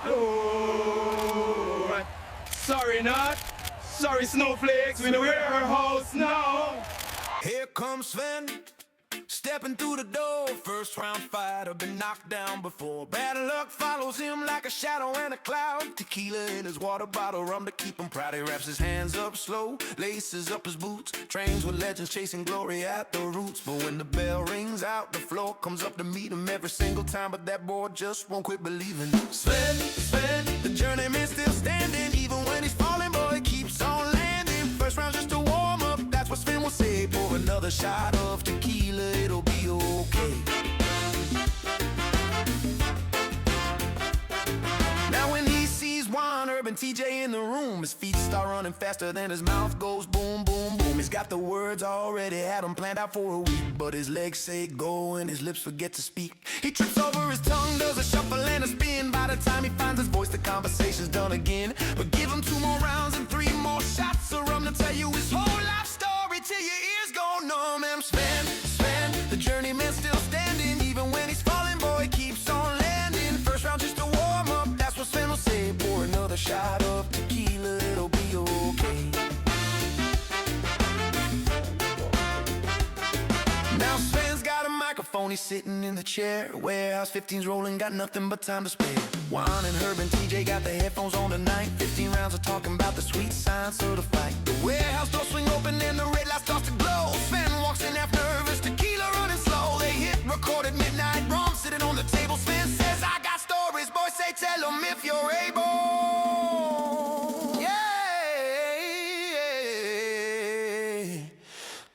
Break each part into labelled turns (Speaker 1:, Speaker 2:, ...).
Speaker 1: Oh, sorry not. Sorry snowflakes, we in the warehouse now.
Speaker 2: Here comes Sven, stepping through the door. First round fighter, been knocked down before. Bad luck follows him like a shadow and a cloud. Tequila in his water bottle, rum to keep him proud. He wraps his hands up slow, laces up his boots. Trains with legends chasing glory at the roots. But when the bell rings out, the floor comes up to meet him every single time. But that boy just won't quit believing. Sven, the journeyman still standing. Even when he's falling, boy, he keeps on landing. First round's just a warm up, that's what Sven will say. Pour another shot of tequila, it'll be okay. Now when he sees Juan, Herb, and TJ in the room, his feet start running faster than his mouth goes boom, boom, boom. He's got the words already, had them planned out for a week, but his legs say go and his lips forget to speak. He trips over his tongue, does a shuffle and a spin. By the time he finds his voice, the conversation's done again. But give him 2 more rounds and 3 more shots of rum to tell you his whole life story till your ears go numb. And Sven, the journeyman's still standing. Even when he's falling, boy, he keeps on landing. First round just a warm up, that's what Sven will say. Pour another shot of tequila, it'll be okay. Now Sven's got a microphone, he's sitting in the chair. Warehouse 15's rolling, got nothing but time to spare. Juan and Herb and TJ got the headphones on tonight. 15 rounds of talking about the sweet science of the fight. The warehouse doors swing open and the red light starts to glow. Sven walks in half nervous, tequila running slow. They hit record at midnight, rum sitting on the table. Sven says, I got stories, boys say tell them if you're able. Yeah.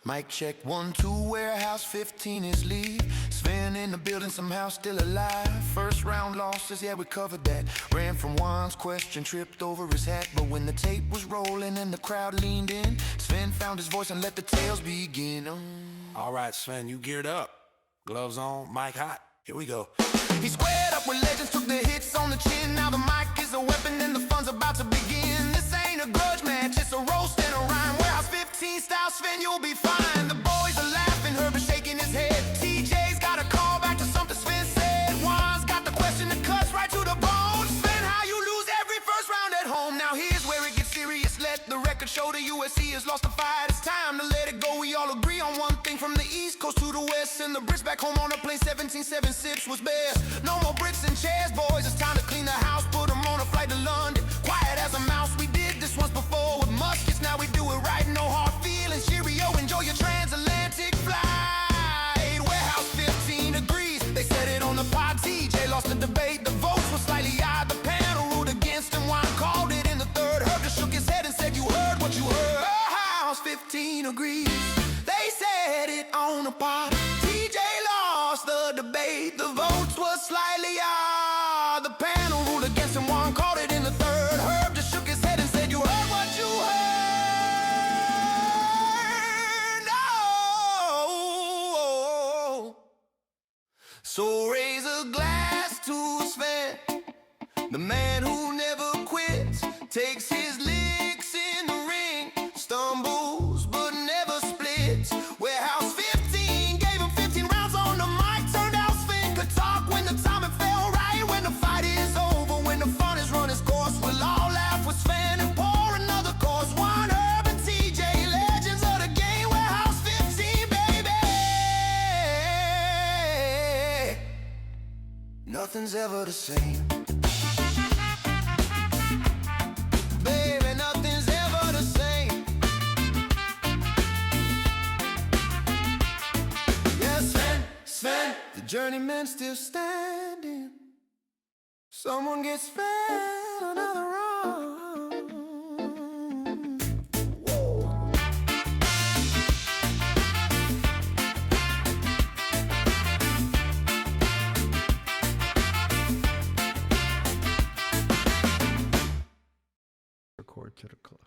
Speaker 2: Mic check 1, 2, warehouse 15 is lead. Sven in the building somehow still alive. First round losses, yeah, we covered that. Ran from Juan's question, tripped over his hat. But when the tape was rolling and the crowd leaned in, Sven found his voice and let the tales begin.
Speaker 3: All right, Sven, you geared up. Gloves on, mic hot. Here we go.
Speaker 2: He squared up with legends, took the hits on the chin. Now the mic is a weapon and the fun's about to begin. This ain't a grudge match, it's a roast and a rhyme. Warehouse 15 style, Sven, you'll be fine. The boys are laughing, Herb is shaking his head. TJ's got a call back to something Sven said. Juan's got the question that cuts right to the bone. Sven, how you lose every first round at home? Now here's where it gets serious. Let the record show the USC has lost the fight. It's time to let it go. We all agree on one thing, from the East Coast to the West. And the Brits back home on a plane, 17-7 sips was best. No more Brits and chairs, boys. It's time to clean the house, put them on a flight to London. Quiet as a mouse, we did this once before with muskets. Now we do it right, no hard feelings. Cheerio, enjoy your transatlantic flight. Warehouse 15 agrees, they said it on the pod. TJ lost the debate, the votes were slightly odd. The panel ruled against him, Juan called it in the third. Herb just shook his head and said, you heard what you heard. Warehouse 15 agrees, they said it on the pod. TJ lost the debate, the votes were slightly odd. The panel ruled against him, Juan called it in the third. Herb just shook his head and said, you heard what you heard. Oh. So raise a glass to Sven, the man who never quits, takes his licks in the ring, stumbles but never splits. Warehouse 15 gave him 15 rounds on the mic. Turned out Sven could talk when the timing fell right. When the fight is over, when the fun is run its course, we'll all laugh with Sven and pour another course. Juan, Herb, and TJ, legends of the game. Warehouse 15, baby. Nothing's ever the same. Baby, nothing's ever the same. Yes, Sven, the journeyman's still standing. Someone gets fed another run. Whoa.
Speaker 4: Record to the club.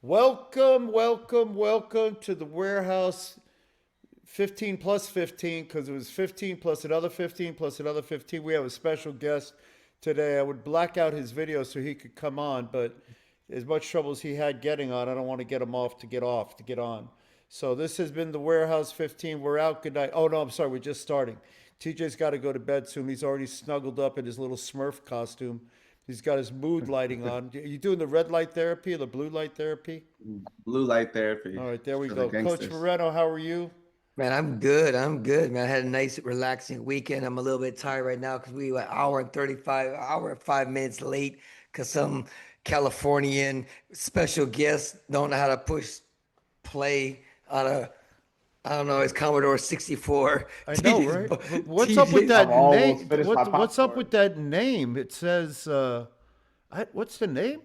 Speaker 4: Welcome to the warehouse 15 plus 15, because it was 15 plus another 15 plus another 15. We have a special guest today. I would black out his video so he could come on, but as much trouble as he had getting on, I don't want to get him off to get on. So this has been the Warehouse 15. We're out. Good night. Oh, no, I'm sorry. We're just starting. TJ's got to go to bed soon. He's already snuggled up in his little Smurf costume. He's got his mood lighting on. Are you doing the red light therapy or the blue light therapy?
Speaker 5: Blue light therapy.
Speaker 4: All right, there we
Speaker 5: for the
Speaker 4: go. Coach
Speaker 5: gangsters.
Speaker 4: Moreno, how are you?
Speaker 6: Man, I'm good. I'm good, man. I had a nice, relaxing weekend. I'm a little bit tired right now because we were hour and 5 minutes late because some Californian special guest don't know how to push play on a, I don't know, it's Commodore 64.
Speaker 4: I know,
Speaker 6: TJ's
Speaker 4: right?
Speaker 6: bo-
Speaker 4: But what's up with
Speaker 6: TJ's
Speaker 4: that
Speaker 5: I've almost
Speaker 4: name?
Speaker 5: finished my
Speaker 4: What's up
Speaker 5: popcorn.
Speaker 4: with that name? It says, what's the name?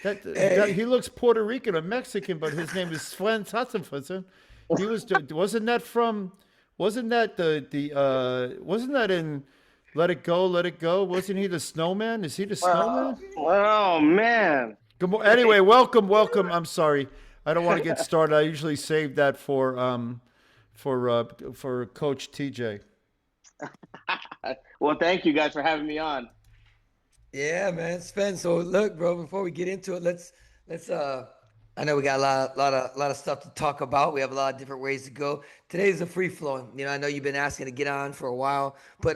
Speaker 4: That
Speaker 6: Hey.
Speaker 4: he looks Puerto Rican or Mexican, but his name is Sven Tatzenfussen. He wasn't that from? Wasn't that wasn't that in Let It Go, Let It Go? Wasn't he the snowman? Is he the snowman?
Speaker 7: Oh man.
Speaker 4: Good morning. Anyway, welcome. I'm sorry, I don't want to get started. I usually save that for Coach TJ.
Speaker 7: Well, thank you guys for having me on.
Speaker 6: Yeah, man, Sven. So look, bro, before we get into it, let's I know we got a lot of stuff to talk about. We have a lot of different ways to go. Today's a free flowing. You know, I know you've been asking to get on for a while, but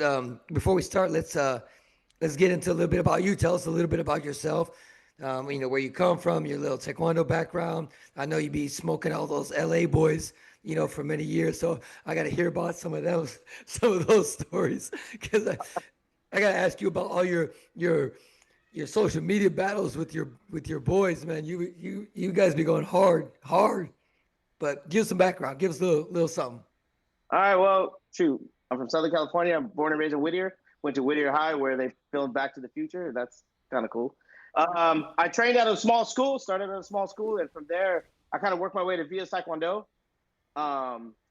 Speaker 6: before we start, let's get into a little bit about you. Tell us a little bit about yourself. You know, where you come from, your little taekwondo background. I know you be smoking all those LA boys, you know, for many years. So I got to hear about some of those stories because I got to ask you about all your social media battles with your boys, man. You guys be going hard. But give us some background. Give us a little something.
Speaker 7: All right, well, shoot. I'm from Southern California. I'm born and raised in Whittier. Went to Whittier High where they filmed Back to the Future. That's kind of cool. I trained at a small school, started at a small school, and from there I kind of worked my way to Via Taekwondo,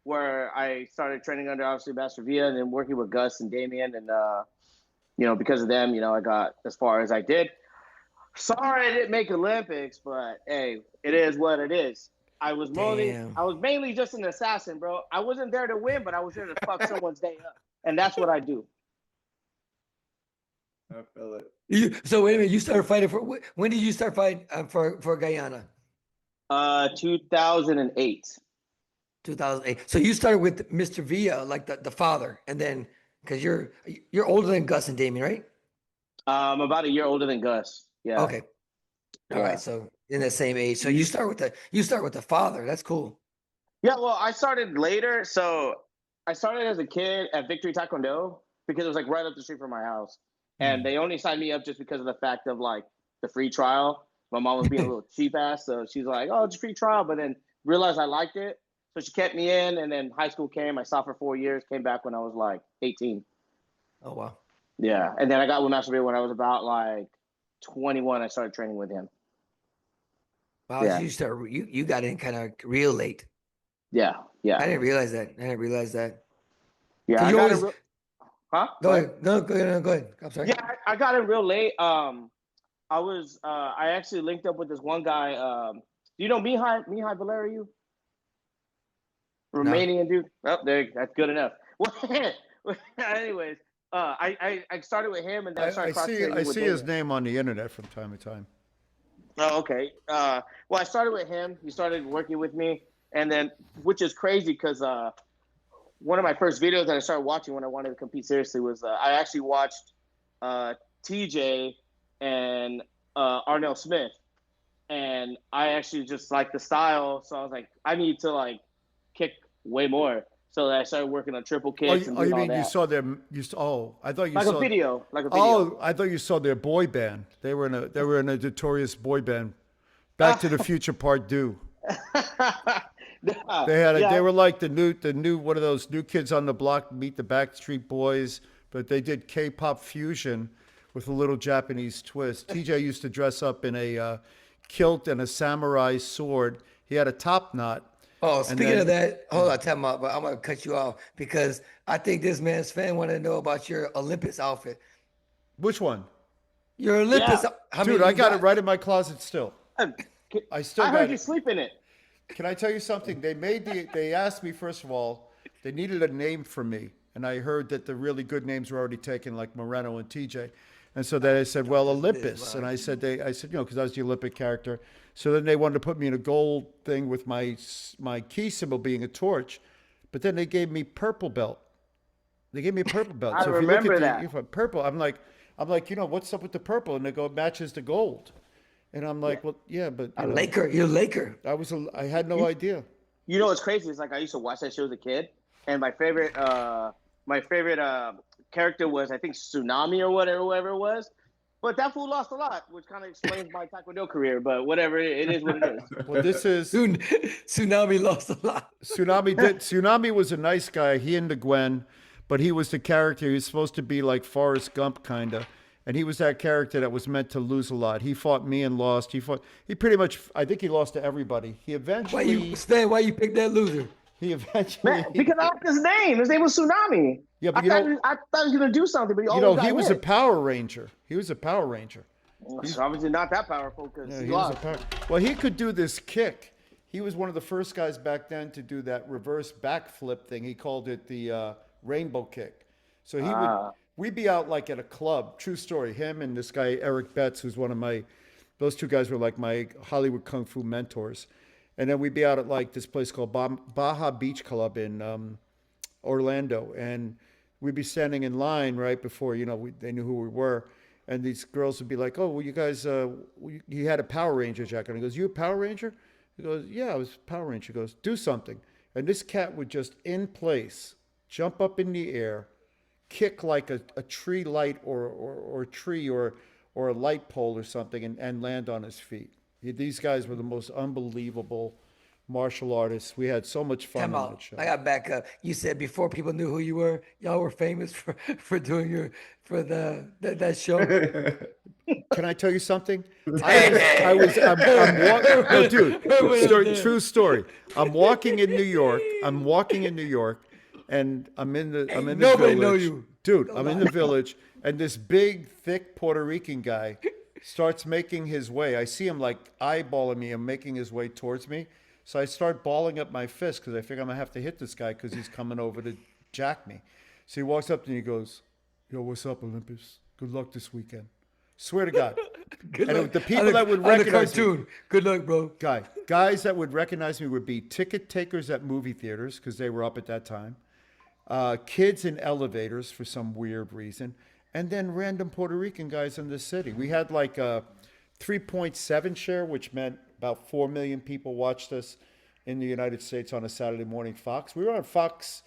Speaker 7: where I started training under obviously Master Via and then working with Gus and Damien and you know, because of them, you know, I got as far as I did. Sorry I didn't make Olympics, but hey, it is what it is. I was mainly just an assassin, bro. I wasn't there to win, but I was there to fuck someone's day up. And that's what I do.
Speaker 5: I feel it.
Speaker 6: So wait a minute, you started fighting when did you start fighting for Guyana?
Speaker 7: 2008.
Speaker 6: 2008. So you started with Mr. Villa, like the father, and then because you're older than Gus and Damien, right?
Speaker 7: About a year older than Gus. Yeah.
Speaker 6: Okay. All right. So in the same age. So you start with the father. That's cool.
Speaker 7: Yeah, well, I started later. So I started as a kid at Victory Taekwondo because it was like right up the street from my house. And they only signed me up just because of the fact of like the free trial. My mom was being a little cheap ass. So she's like, oh, it's a free trial. But then realized I liked it. So she kept me in. And then high school came. I stopped for 4 years, came back when I was like 18.
Speaker 6: Oh, wow.
Speaker 7: Yeah. And then I got with Master Beer when I was about like 21. I started training with him.
Speaker 6: Wow.
Speaker 7: Yeah.
Speaker 6: So you got in kind of real late.
Speaker 7: Yeah. Yeah.
Speaker 6: I didn't realize that.
Speaker 7: Yeah.
Speaker 6: So
Speaker 7: I
Speaker 6: you
Speaker 7: got
Speaker 6: always-
Speaker 7: it huh?
Speaker 6: Go ahead. No, go ahead. I'm sorry.
Speaker 7: Yeah, I got in real late. I actually linked up with this one guy. Do you know Mihai Valeriu? Romanian dude. Oh, there. That's good enough. Anyways, I started with him, and then I started cross-training with
Speaker 4: see his
Speaker 7: Damien.
Speaker 4: name on the internet from time to time.
Speaker 7: Oh, okay. Well, I started with him. He started working with me, and then, which is crazy because one of my first videos that I started watching when I wanted to compete seriously was I actually watched TJ and Arnell Smith, and I actually just liked the style. So I was like, I need to like kick way more. So I started working on triple kicks.
Speaker 4: Oh, you mean you saw them? I thought you
Speaker 7: like
Speaker 4: saw
Speaker 7: a video, like a video.
Speaker 4: Oh, I thought you saw their boy band. They were in a notorious boy band. Back to the Future Part 2. They were like the new one of those new kids on the block meet the Backstreet Boys, but they did K-pop fusion with a little Japanese twist. TJ used to dress up in a kilt and a samurai sword. He had a top knot.
Speaker 6: Oh, speaking of that, hold on, time out, but I'm gonna cut you off because I think this man's fan want to know about your Olympus outfit.
Speaker 4: Which one?
Speaker 6: Your Olympus,
Speaker 7: Yeah.
Speaker 6: how many
Speaker 4: Dude, I
Speaker 6: you
Speaker 4: got it right in my closet still. I still
Speaker 7: I
Speaker 4: got
Speaker 7: heard
Speaker 4: it.
Speaker 7: you sleep in it.
Speaker 4: Can I tell you something? They asked me, first of all, they needed a name for me. And I heard that the really good names were already taken, like Moreno and TJ. And so then I said, well, Olympus. And I said, you know, because I was the Olympic character. So then they wanted to put me in a gold thing with my key symbol being a torch. But then they gave me purple belt. They gave me a purple belt.
Speaker 7: I
Speaker 4: So if you look
Speaker 7: remember
Speaker 4: at
Speaker 7: that.
Speaker 4: if a purple, I'm like, what's up with the purple? And they go, it matches the gold. And I'm like, well, yeah, but
Speaker 6: A Laker. You're a Laker.
Speaker 4: I had no idea.
Speaker 7: You know what's crazy? It's like I used to watch that show as a kid, and my favorite character was I think Tsunami or whatever it was. But that fool lost a lot, which kind of explains my Taekwondo career. But whatever, it is what it is.
Speaker 4: Well, this is
Speaker 6: Tsunami lost a lot.
Speaker 4: Tsunami was a nice guy. He and the Gwen, but he was the character. He was supposed to be like Forrest Gump kind of, and he was that character that was meant to lose a lot. He fought me and lost. He pretty much. I think he lost to everybody. He eventually.
Speaker 6: Why you picked that loser?
Speaker 4: He eventually.
Speaker 7: Man, because I like his name. His name was Tsunami.
Speaker 4: Yeah, but
Speaker 7: I thought he was gonna do something, but
Speaker 4: he was a Power Ranger. He was a Power Ranger.
Speaker 7: He's obviously not that powerful because
Speaker 4: Yeah,
Speaker 7: he
Speaker 4: he was
Speaker 7: lost.
Speaker 4: well, he could do this kick. He was one of the first guys back then to do that reverse backflip thing. He called it the rainbow kick. So we'd be out like at a club. True story. Him and this guy Eric Betts, who's those two guys were like my Hollywood kung fu mentors. And then we'd be out at like this place called Baja Beach Club in Orlando, and we'd be standing in line right before they knew who we were. And these girls would be like, "Oh, well, you guys, you had a Power Ranger jacket." And he goes, "You a Power Ranger?" He goes, "Yeah, I was a Power Ranger." He goes, "Do something." And this cat would just in place jump up in the air, kick like a tree light or a tree or a light pole or something, and land on his feet. These guys were the most unbelievable martial artists. We had so much fun on that show.
Speaker 6: I got back up. You said before people knew who you were, y'all were famous for doing that show.
Speaker 4: Can I tell you something? I'm walking. No, dude, true story. I'm walking in New York, and I'm in the
Speaker 6: Nobody
Speaker 4: village.
Speaker 6: know you.
Speaker 4: Dude, I'm in the village, and this big, thick Puerto Rican guy starts making his way. I see him like eyeballing me and making his way towards me. So I start balling up my fist because I figure I'm going to have to hit this guy because he's coming over to jack me. So he walks up to me and he goes, "Yo, what's up, Olympus? Good luck this weekend." Swear to God. The people that would recognize me,
Speaker 6: good luck, bro.
Speaker 4: Guys that would recognize me would be ticket takers at movie theaters because they were up at that time, kids in elevators for some weird reason, and then random Puerto Rican guys in the city. We had like a 3.7 share, which meant about 4 million people watched us in the United States on a Saturday morning Fox. We were on Fox,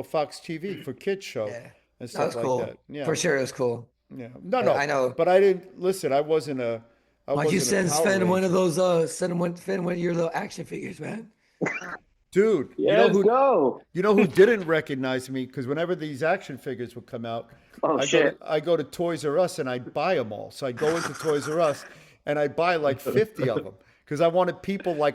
Speaker 4: Fox TV for kids show and stuff like
Speaker 6: cool.
Speaker 4: that. Yeah,
Speaker 6: For sure, it was cool.
Speaker 4: Yeah, no,
Speaker 6: I know.
Speaker 4: but I didn't listen. I wasn't a.
Speaker 6: Why'd you send
Speaker 4: Power
Speaker 6: Sven one
Speaker 4: Ranger.
Speaker 6: of those? Send one of your little action figures, man.
Speaker 4: Dude,
Speaker 7: Yeah, let's go.
Speaker 4: You know who didn't recognize me? Because whenever these action figures would come out, I go to Toys R Us and I'd buy them all. So I'd go into Toys R Us and I'd buy like 50 of them because I wanted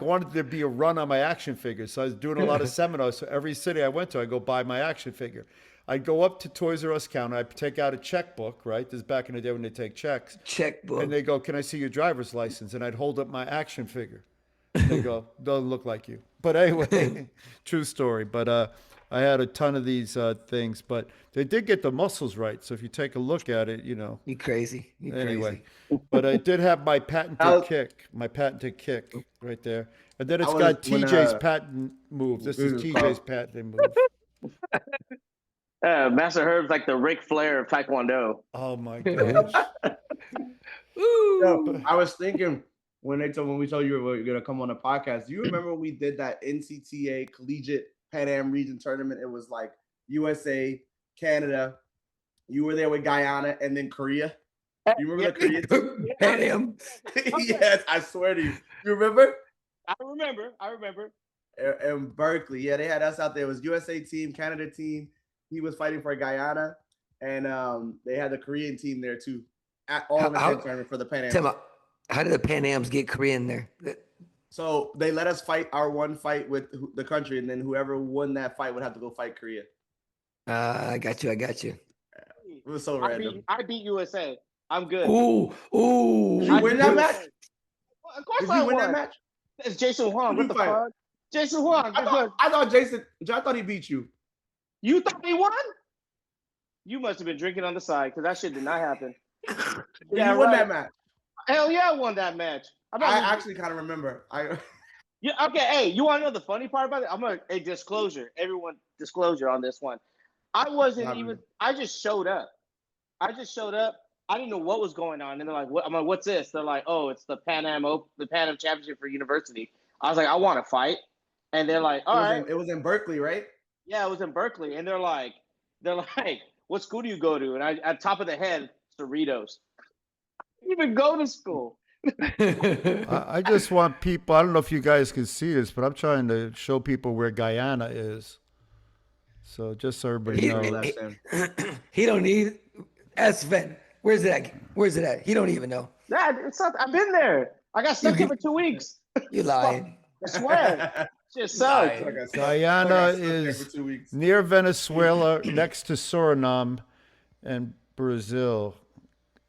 Speaker 4: wanted there to be a run on my action figures. So I was doing a lot of seminars. So every city I went to, I'd go buy my action figure. I'd go up to Toys R Us counter. I'd take out a checkbook, right? This is back in the day when they take checks.
Speaker 6: Checkbook.
Speaker 4: And they go, "Can I see your driver's license?" And I'd hold up my action figure. They go, "Doesn't look like you." But anyway, true story. But I had a ton of these things, but they did get the muscles right. So if you take a look at it,
Speaker 6: You crazy.
Speaker 4: anyway. But I did have my patented kick right there. And then it's got TJ's patent move. This is TJ's patent move.
Speaker 7: Master Herb's like the Ric Flair of Taekwondo.
Speaker 4: Oh my gosh.
Speaker 5: Yo, I was thinking when we told you we were gonna come on the podcast. Do you remember when we did that NCTA Collegiate Pan Am Region Tournament? It was like USA, Canada. You were there with Guyana and then Korea. You remember the Korea team?
Speaker 6: Pan Am.
Speaker 5: Yes, I swear to you. You remember?
Speaker 7: I remember.
Speaker 5: In Berkeley, yeah, they had us out there. It was USA team, Canada team. He was fighting for Guyana, and they had the Korean team there too. All in the same tournament for the Pan Am.
Speaker 6: How did the Pan Ams get Korean there?
Speaker 5: So they let us fight our one fight with the country, and then whoever won that fight would have to go fight Korea.
Speaker 6: I got you.
Speaker 5: It was so random.
Speaker 7: I beat USA. I'm good.
Speaker 6: Ooh.
Speaker 5: Did you win that match?
Speaker 7: Of course
Speaker 5: Did
Speaker 7: I
Speaker 5: you win
Speaker 7: won.
Speaker 5: that match?
Speaker 7: It's Jason Huang.
Speaker 5: Who
Speaker 7: What the
Speaker 5: you fight?
Speaker 7: fuck? Jason Huang.
Speaker 5: I thought he beat you.
Speaker 7: You thought he won? You must have been drinking on the side because that shit did not happen.
Speaker 5: Yeah, you won that match.
Speaker 7: Hell yeah, I won that match.
Speaker 5: I actually kind of remember.
Speaker 7: Yeah, okay, hey, you want to know the funny part about it? Disclosure. Everyone, disclosure on this one. I wasn't
Speaker 5: Not
Speaker 7: even.
Speaker 5: really.
Speaker 7: I just showed up. I just showed up. I didn't know what was going on, and they're like, "What?" I'm like, "What's this?" They're like, "Oh, it's the the Pan Am Championship for university." I was like, "I want to fight," and they're like, "All right."
Speaker 5: It was in Berkeley, right?
Speaker 7: Yeah, it was in Berkeley, and they're like, "What school do you go to?" And I, at top of the head, Cerritos. I didn't even go to school.
Speaker 4: I just want people. I don't know if you guys can see this, but I'm trying to show people where Guyana is. So just so everybody
Speaker 5: He,
Speaker 4: knows.
Speaker 6: he don't need. Ask Sven. Where's it at? Where's it at? He don't even know.
Speaker 7: Nah, it's not. I've been there. I got stuck there for 2 weeks.
Speaker 6: You lying.
Speaker 7: I swear, shit sucks.
Speaker 6: Lying.
Speaker 4: Guyana is near Venezuela, next to Suriname and Brazil.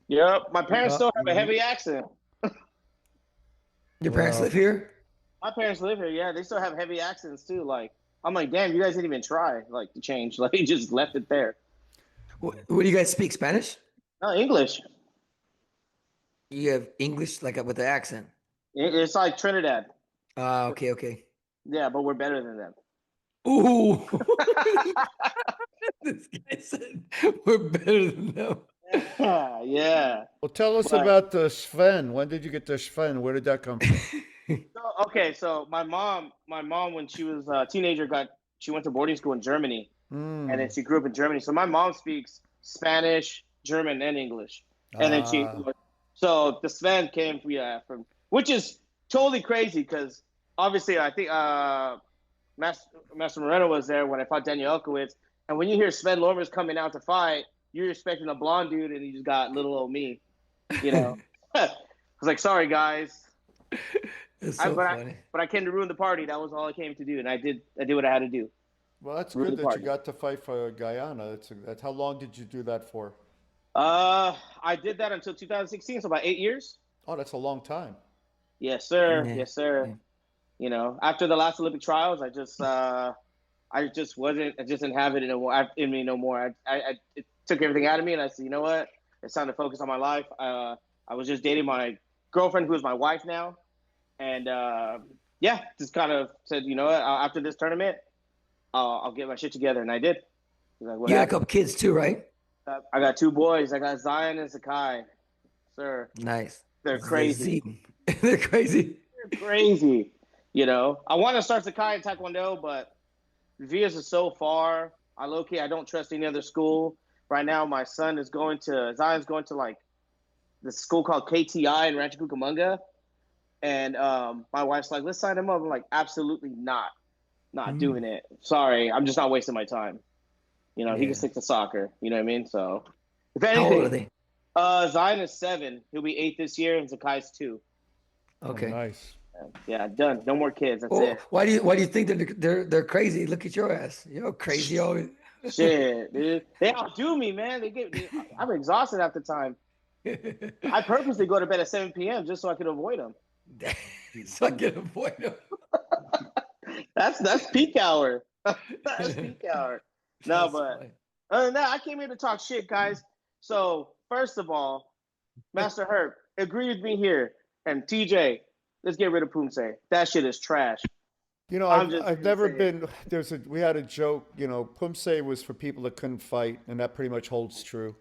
Speaker 7: Yep, my parents still have a heavy accent.
Speaker 6: Your parents live here?
Speaker 7: My parents live here. Yeah, they still have heavy accents too. Like, I'm like, damn, you guys didn't even try like to change. Like, you just left it there.
Speaker 6: What do you guys speak? Spanish?
Speaker 7: No, English.
Speaker 6: You have English like with the accent.
Speaker 7: It's like Trinidad.
Speaker 6: Okay, okay.
Speaker 7: Yeah, but we're better than them.
Speaker 6: Ooh. This guy said we're better than them.
Speaker 7: Yeah.
Speaker 4: Well, tell us
Speaker 7: But-
Speaker 4: about the Sven. When did you get the Sven? Where did that come from?
Speaker 7: So my mom, when she was a teenager, she went to boarding school in Germany, and then she grew up in Germany. So my mom speaks Spanish, German, and English. And then so the Sven came from, which is totally crazy because obviously I think Master Moreno was there when I fought Daniel Elkowitz, and when you hear Sven Lorrimer's coming out to fight, you're expecting a blonde dude, and you just got little old me, you know. I was like, sorry guys.
Speaker 6: It's so funny.
Speaker 7: But I came to ruin the party. That was all I came to do, and I did what I had to do.
Speaker 4: Well, that's
Speaker 7: Ruin
Speaker 4: good
Speaker 7: the
Speaker 4: that
Speaker 7: party.
Speaker 4: you got to fight for Guyana. That's how long did you do that for?
Speaker 7: I did that until 2016, so about 8 years.
Speaker 4: Oh, that's a long time.
Speaker 7: Yes, sir.
Speaker 6: Yeah.
Speaker 7: Yes, sir.
Speaker 6: Yeah.
Speaker 7: You know, after the last Olympic trials, I just didn't have it in me no more. It took everything out of me, and I said, you know what? It's time to focus on my life. I was just dating my girlfriend, who is my wife now, and just kind of said, you know what? After this tournament, I'll get my shit together, and I did. Like, what
Speaker 6: You got a
Speaker 7: happened?
Speaker 6: couple kids too, right?
Speaker 7: I got 2 boys. I got Zion and Sakai. Sir,
Speaker 6: Nice.
Speaker 7: they're crazy.
Speaker 6: They're crazy.
Speaker 7: They're crazy. You know, I want to start Sakai in Taekwondo, but Vias is so far. I don't trust any other school. Right now, my son is Zion's going to like this school called KTI in Rancho Cucamonga. And my wife's like, let's sign him up. I'm like, absolutely not. Not doing it. Sorry. I'm just not wasting my time. You know, he can stick to soccer. You know what I mean? So, if
Speaker 6: How old are
Speaker 7: anything,
Speaker 6: they?
Speaker 7: Zion is 7. He'll be 8 this year, and Zakai's 2.
Speaker 6: Okay.
Speaker 4: Oh, nice.
Speaker 7: Yeah, done. No more kids. That's
Speaker 6: Well,
Speaker 7: it.
Speaker 6: why do you think they're crazy? Look at your ass. You're crazy always.
Speaker 7: Shit, dude. They outdo me, man. I'm exhausted half the time. I purposely go to bed at 7 p.m. just so I can avoid them.
Speaker 6: So I can avoid them.
Speaker 7: That's peak hour. That's peak hour. No,
Speaker 6: That's
Speaker 7: but
Speaker 6: funny.
Speaker 7: other than that, I came here to talk shit, guys. So first of all, Master Herb, agree with me here, and TJ, let's get rid of Pumse. That shit is trash.
Speaker 4: You know,
Speaker 7: I'm just
Speaker 4: I've
Speaker 7: gonna
Speaker 4: never
Speaker 7: say it.
Speaker 4: been. We had a joke. You know, Pumse was for people that couldn't fight, and that pretty much holds true.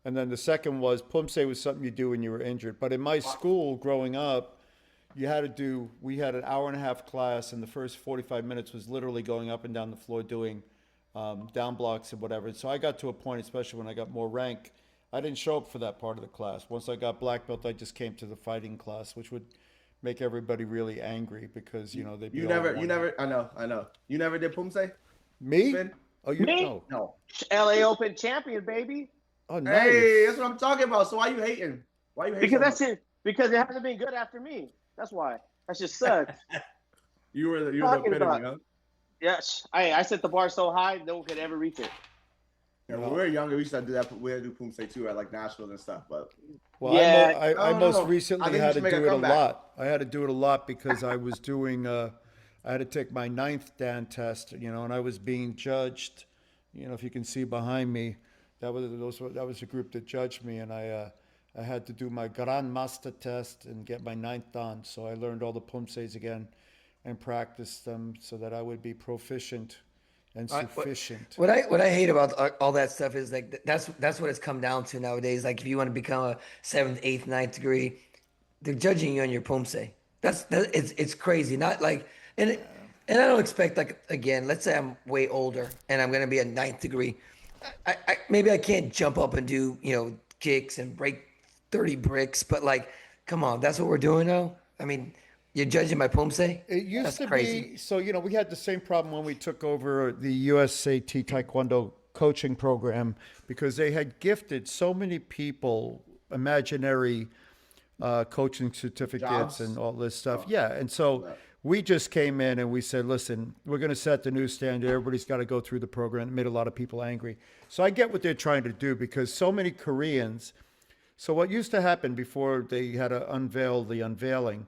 Speaker 4: And then the second was Pumse was something you do when you were injured. But in my school growing up, we had an hour and a half class, and the first 45 minutes was literally going up and down the floor doing down blocks and whatever. So I got to a point, especially when I got more rank, I didn't show up for that part of the class. Once I got black belt, I just came to the fighting class, which would make everybody really angry because they'd be
Speaker 5: You
Speaker 4: all
Speaker 5: never.
Speaker 4: wanting-
Speaker 5: I know. You never did Pumse?
Speaker 4: Me?
Speaker 5: Sven?
Speaker 4: Oh, you
Speaker 7: Me?
Speaker 4: know?
Speaker 5: No.
Speaker 7: LA Open champion, baby.
Speaker 4: Oh, nice.
Speaker 5: Hey, that's what I'm talking about. So why you hating? Why you hating?
Speaker 7: Because
Speaker 5: so
Speaker 7: that's it. Because it hasn't been good after me. That's why. That just sucks.
Speaker 5: You were the
Speaker 7: Talking
Speaker 5: epitome,
Speaker 7: about-
Speaker 5: huh?
Speaker 7: Yes, I set the bar so high, no one could ever reach it.
Speaker 5: Yeah, when we were younger, we used to do that. We had to do Pumse too at like nationals and stuff. But
Speaker 4: Well,
Speaker 7: Yeah.
Speaker 4: I
Speaker 5: No,
Speaker 4: most
Speaker 5: no. I
Speaker 4: recently
Speaker 5: think you
Speaker 4: had to
Speaker 5: should make a
Speaker 4: do it a
Speaker 5: comeback.
Speaker 4: lot. I had to do it a lot because I was doing, I had to take my 9th Dan test, and I was being judged. If you can see behind me, that was the group that judged me, and I had to do my Grand Master test and get my 9th Dan. So I learned all the Pumses again and practiced them so that I would be proficient and
Speaker 6: I- what-
Speaker 4: sufficient.
Speaker 6: What I hate about all that stuff is like that's what it's come down to nowadays. Like if you want to become a seventh, eighth, ninth degree, they're judging you on your pomse. It's crazy. Not like and I don't expect like again. Let's say I'm way older and I'm gonna be a ninth degree. Maybe I can't jump up and do kicks and break 30 bricks, but like, come on, that's what we're doing now. I mean, you're judging my pomse.
Speaker 4: It used
Speaker 6: That's
Speaker 4: to
Speaker 6: crazy.
Speaker 4: be so. We had the same problem when we took over the USAT Taekwondo coaching program because they had gifted so many people imaginary coaching certificates
Speaker 5: Jobs?
Speaker 4: and all this stuff. Yeah, and so we just came in and we said, listen, we're going to set the new standard. Everybody's got to go through the program. It made a lot of people angry. So I get what they're trying to do because so many Koreans. So what used to happen before they had to unveil the unveiling,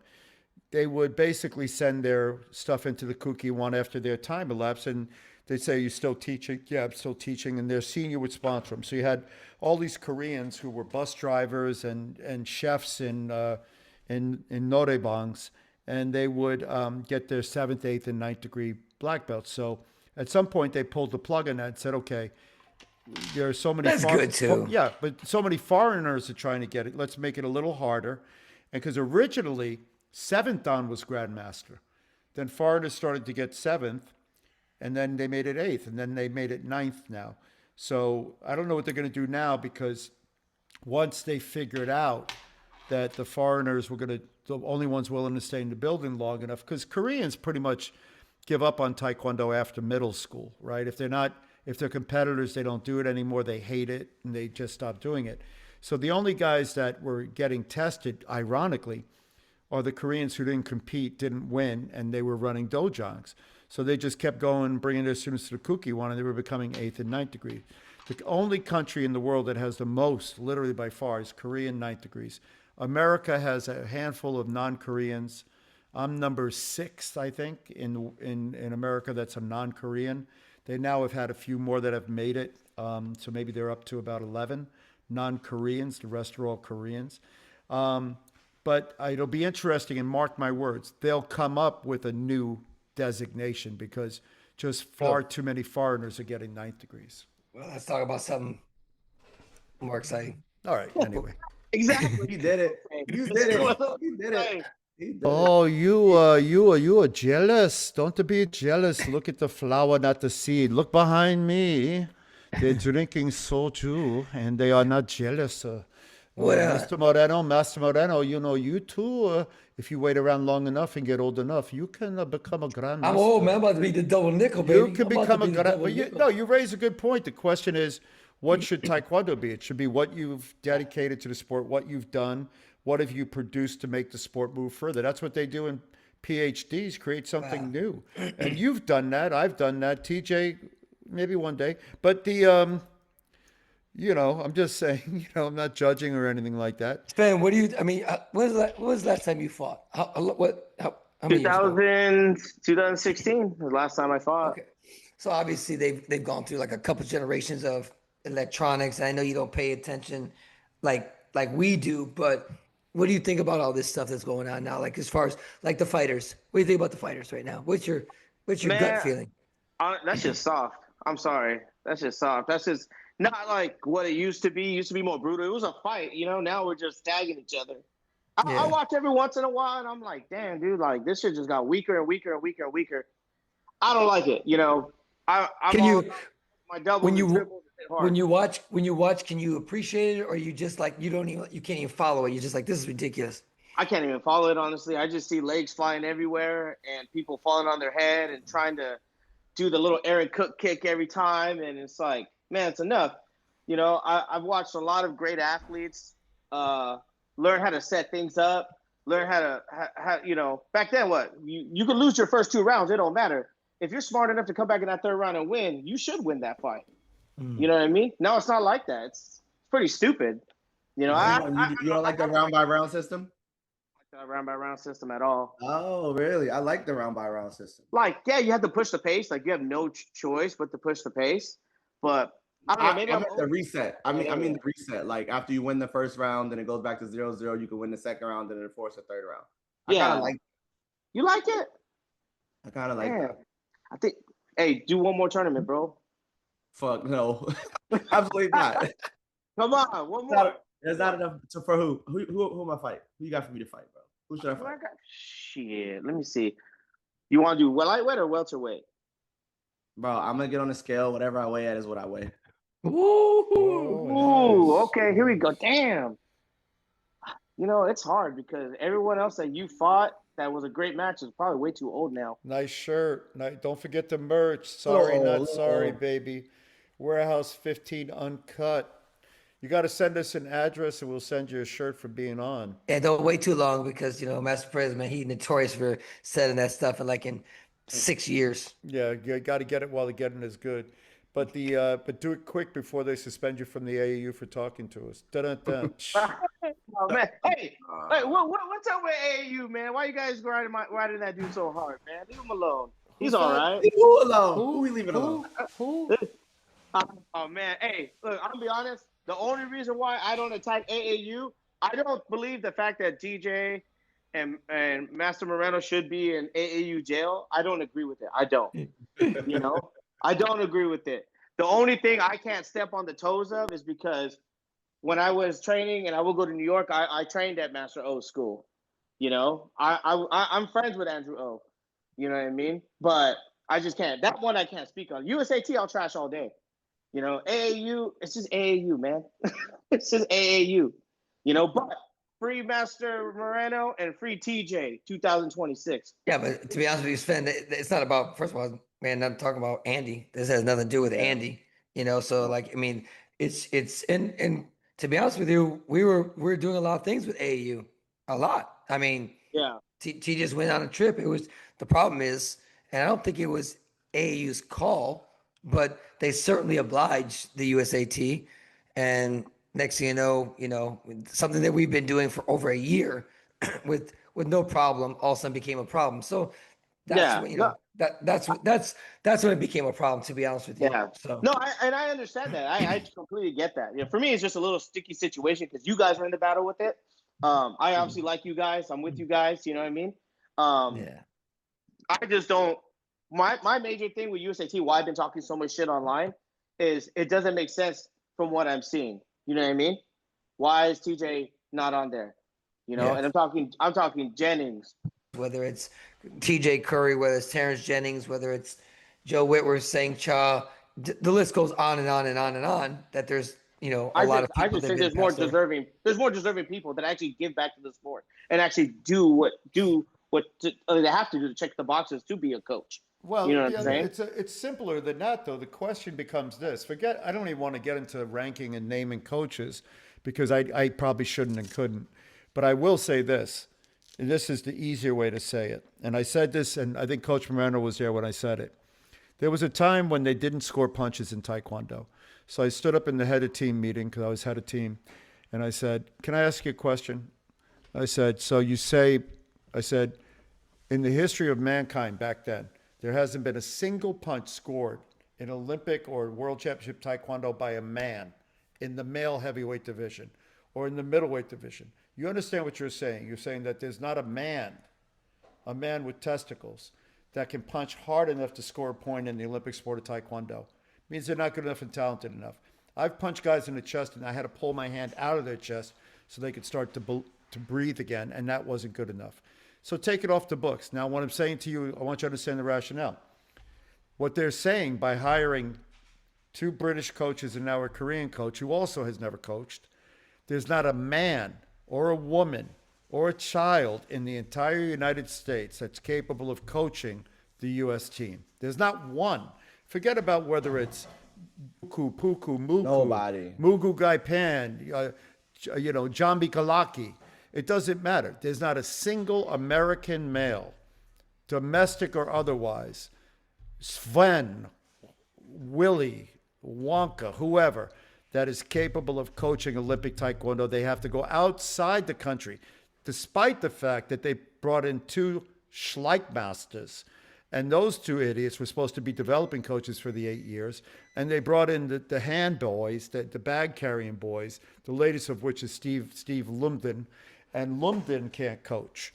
Speaker 4: they would basically send their stuff into the cookie one after their time elapsed, and they'd say, "You still teaching?" "Yeah, I'm still teaching." And their senior would sponsor them. So you had all these Koreans who were bus drivers and chefs in norebangs, and they would get their seventh, eighth, and ninth degree black belts. So at some point they pulled the plug on that and said, "Okay, there are so many."
Speaker 6: That's good, too.
Speaker 4: Yeah, but so many foreigners are trying to get it. Let's make it a little harder, and because originally seventh dan was grandmaster, then foreigners started to get seventh, and then they made it eighth, and then they made it ninth now. So I don't know what they're going to do now because once they figured out that the foreigners were the only ones willing to stay in the building long enough, because Koreans pretty much give up on Taekwondo after middle school, right? If they're competitors, they don't do it anymore. They hate it and they just stop doing it. So the only guys that were getting tested, ironically, are the Koreans who didn't compete, didn't win, and they were running dojongs. So they just kept going, bringing their students to the Kuki one, and they were becoming eighth and ninth degree. The only country in the world that has the most, literally by far, is Korean ninth degrees. America has a handful of non-Koreans. I'm number 6, I think, in America that's a non-Korean. They now have had a few more that have made it, so maybe they're up to about 11 non-Koreans. The rest are all Koreans. But it'll be interesting, and mark my words, they'll come up with a new designation because just far too many foreigners are getting ninth degrees.
Speaker 6: Well, let's talk about something more exciting.
Speaker 4: All right, anyway.
Speaker 7: Exactly.
Speaker 5: He did it. You did it. He did it. He did it.
Speaker 4: Oh, you are jealous. Don't be jealous. Look at the flower, not the seed. Look behind me. They're drinking soju, and they are not jealous. Master Moreno, you too, if you wait around long enough and get old enough, you can become a grandmaster.
Speaker 6: I'm old, man. I'm about to be the double nickel, baby.
Speaker 4: You can become a grandmaster. No, you raise a good point. The question is, what should Taekwondo be? It should be what you've dedicated to the sport, what you've done, what have you produced to make the sport move further. That's what they do in PhDs, create something new. And you've done that. I've done that. TJ, maybe one day. But I'm just saying, I'm not judging or anything like that.
Speaker 6: Sven, when was the last time you fought? How many years ago?
Speaker 7: 2016 was the last time I fought.
Speaker 6: Okay. So obviously they've gone through like a couple generations of electronics. I know you don't pay attention like we do, but what do you think about all this stuff that's going on now? Like as far as like the fighters, what do you think about the fighters right now? What's your gut feeling?
Speaker 7: That's just soft. I'm sorry. That's just soft. That's just not like what it used to be. It used to be more brutal. It was a fight, Now we're just tagging each other. I watch every once in a while, and I'm like, damn, dude, like this shit just got weaker and weaker and weaker and weaker. I don't like it, my double
Speaker 6: when you watch, can you appreciate it, or you just like you can't even follow it? You're just like, this is ridiculous.
Speaker 7: I can't even follow it, honestly. I just see legs flying everywhere and people falling on their head and trying to do the little Aaron Cook kick every time, and it's like, man, it's enough. I've watched a lot of great athletes learn how to set things up, learn how to, back then you could lose your first 2 rounds. It don't matter. If you're smart enough to come back in that 3rd round and win, you should win that fight. You know what I mean? No, it's not like that. It's pretty stupid.
Speaker 5: You don't like the round by round system?
Speaker 7: I don't like the round by round system at all.
Speaker 5: Oh, really? I like the round by round system.
Speaker 7: Like, yeah, you have to push the pace. Like, you have no choice but to push the pace. But I don't know. Maybe
Speaker 5: I'm at the reset. I mean the reset. Like after you win the first round, then it goes back to 0-0. You can win the second round, then it forces a 3rd round. I kind of like.
Speaker 7: You like it?
Speaker 5: I kind of like that.
Speaker 7: I think Hey, do one more tournament, bro.
Speaker 5: Fuck no, absolutely not.
Speaker 7: Come on, one
Speaker 5: It's
Speaker 7: more.
Speaker 5: there's not enough for who? Who am I fight? Who you got for me to fight, bro? Who should I fight?
Speaker 7: Shit, let me see. You want to do lightweight or welterweight?
Speaker 5: Bro, I'm gonna get on the scale. Whatever I weigh at is what I weigh.
Speaker 6: Ooh.
Speaker 7: Ooh,
Speaker 4: nice.
Speaker 7: okay, here we go. Damn. You know, it's hard because everyone else that you fought that was a great match is probably way too old now.
Speaker 4: Nice shirt. Don't forget the merch. Sorry, not sorry, baby. Warehouse 15 uncut. You got to send us an address and we'll send you a shirt for being on.
Speaker 6: And don't wait too long because Master President, he's notorious for setting that stuff in 6 years.
Speaker 4: Yeah, you got to get it while the getting is good. But but do it quick before they suspend you from the AAU for talking to us. Dun-dun-dun.
Speaker 7: Oh man, hey, what's up with AAU, man? Why you guys riding that dude so hard, man? Leave him alone. He's all right.
Speaker 5: Leave who alone? Who we leaving alone?
Speaker 4: Who?
Speaker 7: Oh man, hey, look, I'm gonna be honest. The only reason why I don't attack AAU, I don't believe the fact that DJ and Master Moreno should be in AAU jail. I don't agree with it. I don't. I don't agree with it. The only thing I can't step on the toes of is because when I was training and I would go to New York, I trained at Master O's school. I'm friends with Andrew O. You know what I mean? But I just can't. That one I can't speak on. USAT, I'll trash all day. AAU, it's just AAU, man. It's just AAU. But free Master Moreno and free TJ 2026.
Speaker 6: Yeah, but to be honest with you, Sven, it's not about, first of all, man, I'm talking about Andy. This has nothing to do with Andy, so it's and to be honest with you, we were doing a lot of things with AAU. A lot. I mean,
Speaker 7: yeah.
Speaker 6: T just went on a trip. The problem is, and I don't think it was AAU's call, but they certainly obliged the USAT. And next thing you know, something that we've been doing for over a year with no problem, all of a sudden became a problem. So that's that's when it became a problem, to be honest with you.
Speaker 7: Yeah.
Speaker 6: So
Speaker 7: No, I understand that. I completely get that. For me, it's just a little sticky situation because you guys are in the battle with it. I obviously like you guys. I'm with you guys. You know what I mean?
Speaker 6: yeah.
Speaker 7: I just don't. My major thing with USAT, why I've been talking so much shit online, is it doesn't make sense from what I'm seeing. You know what I mean? Why is TJ not on there? And I'm talking Jennings.
Speaker 6: Whether it's TJ Curry, whether it's Terrence Jennings, whether it's Joe Whitworth, Sang Cha, the list goes on and on and on and on. That there's a lot of people.
Speaker 7: I just think there's more deserving. There's more deserving people that actually give back to the sport and actually do what they have to do to check the boxes to be a coach.
Speaker 4: Well,
Speaker 7: you know what I'm saying?
Speaker 4: It's simpler than that, though. The question becomes this. I don't even want to get into ranking and naming coaches because I probably shouldn't and couldn't. But I will say this, and this is the easier way to say it. And I said this, and I think Coach Moreno was there when I said it. There was a time when they didn't score punches in Taekwondo. So I stood up in the head of team meeting because I was head of team. And I said, can I ask you a question? I said, in the history of mankind back then, there hasn't been a single punch scored in Olympic or World Championship Taekwondo by a man in the male heavyweight division or in the middleweight division. You understand what you're saying? You're saying that there's not a man with testicles, that can punch hard enough to score a point in the Olympic sport of Taekwondo. It means they're not good enough and talented enough. I've punched guys in the chest and I had to pull my hand out of their chest so they could start to breathe again, and that wasn't good enough. So take it off the books. Now, what I'm saying to you, I want you to understand the rationale. What they're saying by hiring 2 British coaches and now a Korean coach who also has never coached, there's not a man or a woman or a child in the entire United States that's capable of coaching the U.S. team. There's not one. Forget about whether it's Puku, Mugu,
Speaker 5: Nobody.
Speaker 4: Mugu Gaipan, Jambi Kalaki. It doesn't matter. There's not a single American male, domestic or otherwise, Sven, Willie, Wonka, whoever, that is capable of coaching Olympic Taekwondo. They have to go outside the country, despite the fact that they brought in 2 Schleichmasters. And those 2 idiots were supposed to be developing coaches for the 8 years. And they brought in the hand boys, the bag carrying boys, the latest of which is Steve Lumden. And Lumden can't coach.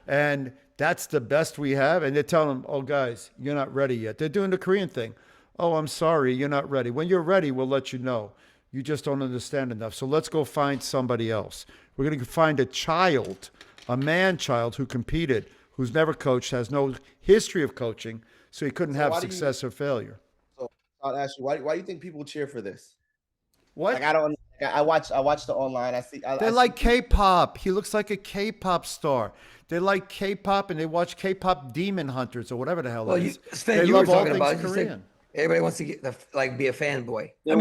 Speaker 4: And That's the best we have. And they're telling them, oh, guys, you're not ready yet. They're doing the Korean thing. Oh, I'm sorry, you're not ready. When you're ready, we'll let you know. You just don't understand enough. So let's go find somebody else. We're going to find a child, a man child who competed, who's never coached, has no history of coaching, so he couldn't have success or failure.
Speaker 5: So I'll ask you, why do you think people cheer for this?
Speaker 4: What?
Speaker 5: Like I don't. I watch the online. I see.
Speaker 4: They like K-pop. He looks like a K-pop star. They like K-pop and they watch K-pop Demon Hunters or whatever the hell it is.
Speaker 6: Sven,
Speaker 4: they
Speaker 6: you were
Speaker 4: love all
Speaker 6: talking
Speaker 4: things
Speaker 6: about
Speaker 4: Korean.
Speaker 6: everybody wants to get be a fanboy.
Speaker 7: They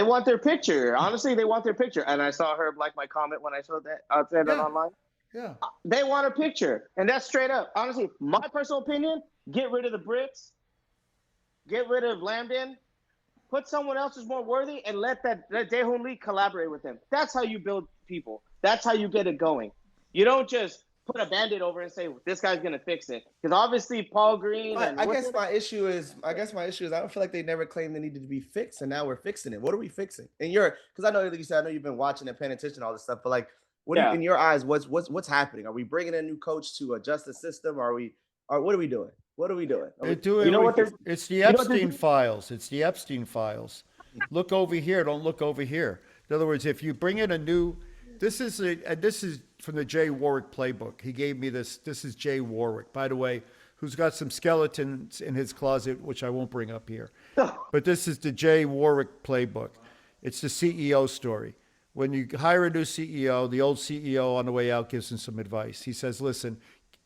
Speaker 7: want their picture. Honestly, they want their picture. And I saw her like my comment when I saw that. I said that online.
Speaker 4: Yeah.
Speaker 7: They want a picture, and that's straight up. Honestly, my personal opinion: get rid of the Brits, get rid of Lambden, put someone else who's more worthy, and let Daehoon Lee collaborate with him. That's how you build people. That's how you get it going. You don't just put a Band-Aid over and say this guy's gonna fix it, because obviously Paul Green.
Speaker 5: I guess my issue is I don't feel like they never claimed they needed to be fixed, and now we're fixing it. What are we fixing? And because I know, like you said, I know you've been watching and paying attention to all this stuff, but like, what in your eyes, what's happening? Are we bringing in a new coach to adjust the system? What are we doing? What are we doing?
Speaker 4: They're doing, it's the Epstein files. It's the Epstein files. Look over here. Don't look over here. In other words, if you bring in a new, this is from the Jay Warwick playbook. He gave me this. This is Jay Warwick, by the way, who's got some skeletons in his closet, which I won't bring up here. But this is the Jay Warwick playbook. It's the CEO story. When you hire a new CEO, the old CEO on the way out gives him some advice. He says, listen,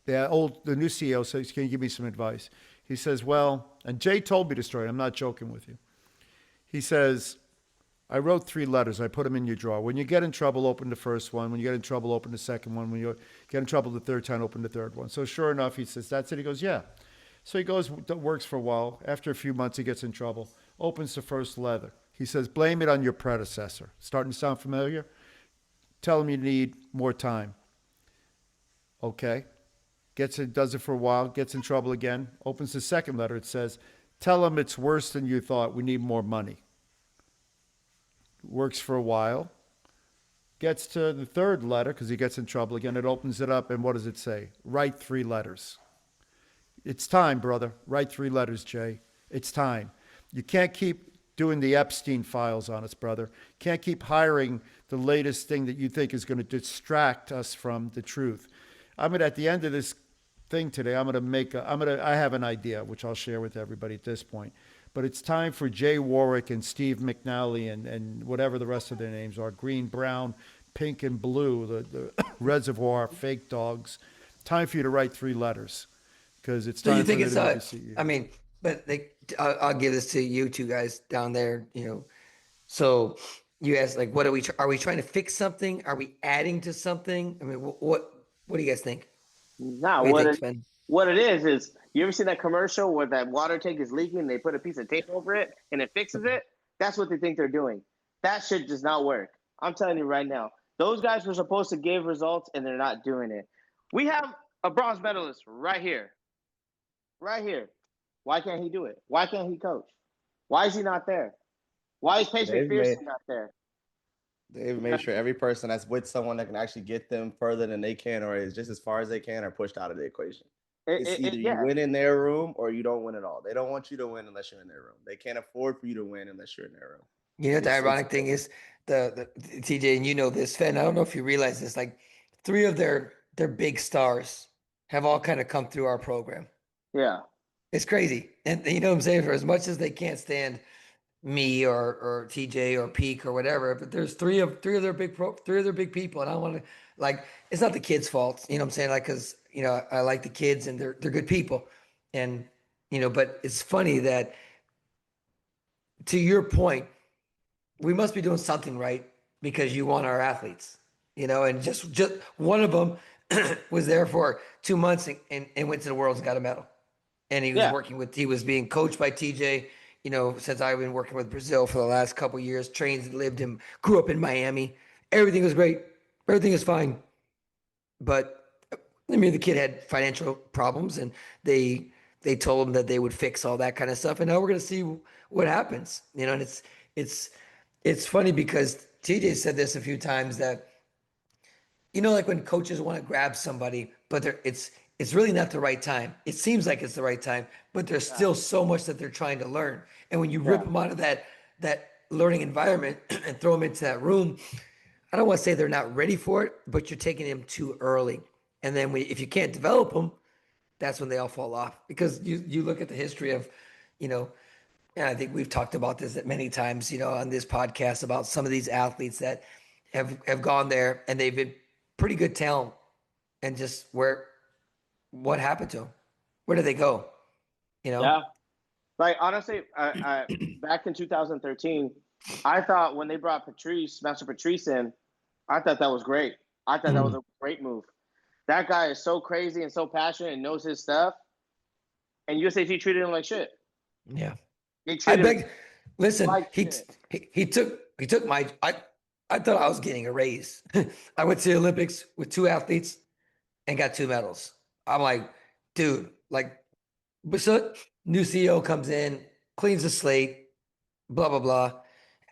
Speaker 4: the new CEO says, can you give me some advice? He says, well, and Jay told me the story. I'm not joking with you. He says, I wrote 3 letters. I put them in your drawer. When you get in trouble, open the first one. When you get in trouble, open the second one. When you get in trouble the third time, open the third one. So sure enough, he says, that's it. He goes, yeah. So he goes, works for a while. After a few months, he gets in trouble, opens the first letter. He says, blame it on your predecessor. Starting to sound familiar? Tell him you need more time. Okay. Does it for a while, gets in trouble again, opens the second letter. It says, tell him it's worse than you thought. We need more money. Works for a while. Gets to the third letter because he gets in trouble again. It opens it up, and what does it say? Write 3 letters. It's time, brother. Write 3 letters, Jay. It's time. You can't keep doing the Epstein files on us, brother. Can't keep hiring the latest thing that you think is going to distract us from the truth. At the end of this thing today, I have an idea, which I'll share with everybody at this point. But it's time for Jay Warwick and Steve McNally and whatever the rest of their names are, green, brown, pink, and blue, the reservoir, fake dogs. Time for you to write 3 letters because it's time for you to see you.
Speaker 6: I mean, but I'll give this to you two guys down there, So you asked, like, are we trying to fix something? Are we adding to something? I mean, what do you guys think?
Speaker 7: Nah, what it is you ever see that commercial where that water tank is leaking and they put a piece of tape over it and it fixes it? That's what they think they're doing. That shit does not work. I'm telling you right now. Those guys were supposed to give results and they're not doing it. We have a bronze medalist right here. Right here. Why can't he do it? Why can't he coach? Why is he not there? Why is Paige McPherson not there?
Speaker 5: They've made sure every person that's with someone that can actually get them further than they can or is just as far as they can are pushed out of the equation. It's either you win in their room or you don't win at all. They don't want you to win unless you're in their room. They can't afford for you to win unless you're in their room.
Speaker 6: You know, the ironic thing is the TJ, and you know this, Sven, I don't know if you realize this, like 3 of their big stars have all kind of come through our program.
Speaker 7: Yeah.
Speaker 6: It's crazy. And you know what I'm saying? For as much as they can't stand me or TJ or Peak or whatever, but there's three of their big people, and I want to, like, it's not the kids' fault, you know what I'm saying? Like, because I like the kids and they're good people, and but it's funny that, to your point, we must be doing something right because you want our athletes, and just one of them was there for 2 months and went to the Worlds and got a medal, and he was he was being coached by TJ. Since I've been working with Brazil for the last couple of years, grew up in Miami. Everything was great. Everything is fine. But the kid had financial problems, and they told him that they would fix all that kind of stuff. And now we're going to see what happens. And it's funny because TJ said this a few times that, like when coaches want to grab somebody, but it's really not the right time. It seems like it's the right time, but there's still so much that they're trying to learn. And when you rip them out of that learning environment and throw them into that room, I don't want to say they're not ready for it, but you're taking them too early. And then if you can't develop them, that's when they all fall off. Because you look at the history of, you know, and I think we've talked about this at many times, you know, on this podcast about some of these athletes that have gone there and they've been pretty good talent, and just what happened to them? Where did they go? You know?
Speaker 7: Yeah. Like honestly, I back in 2013, I thought when they brought Master Patrice in, I thought that was great. I thought that was a great move. That guy is so crazy and so passionate and knows his stuff. And USAT treated him like shit.
Speaker 6: Yeah.
Speaker 7: They
Speaker 6: I
Speaker 7: treated him
Speaker 6: beg. Listen,
Speaker 7: like
Speaker 6: he
Speaker 7: shit.
Speaker 6: he took my. I thought I was getting a raise. I went to the Olympics with 2 athletes and got 2 medals. I'm like, dude, like, but so new CEO comes in, cleans the slate, blah blah blah,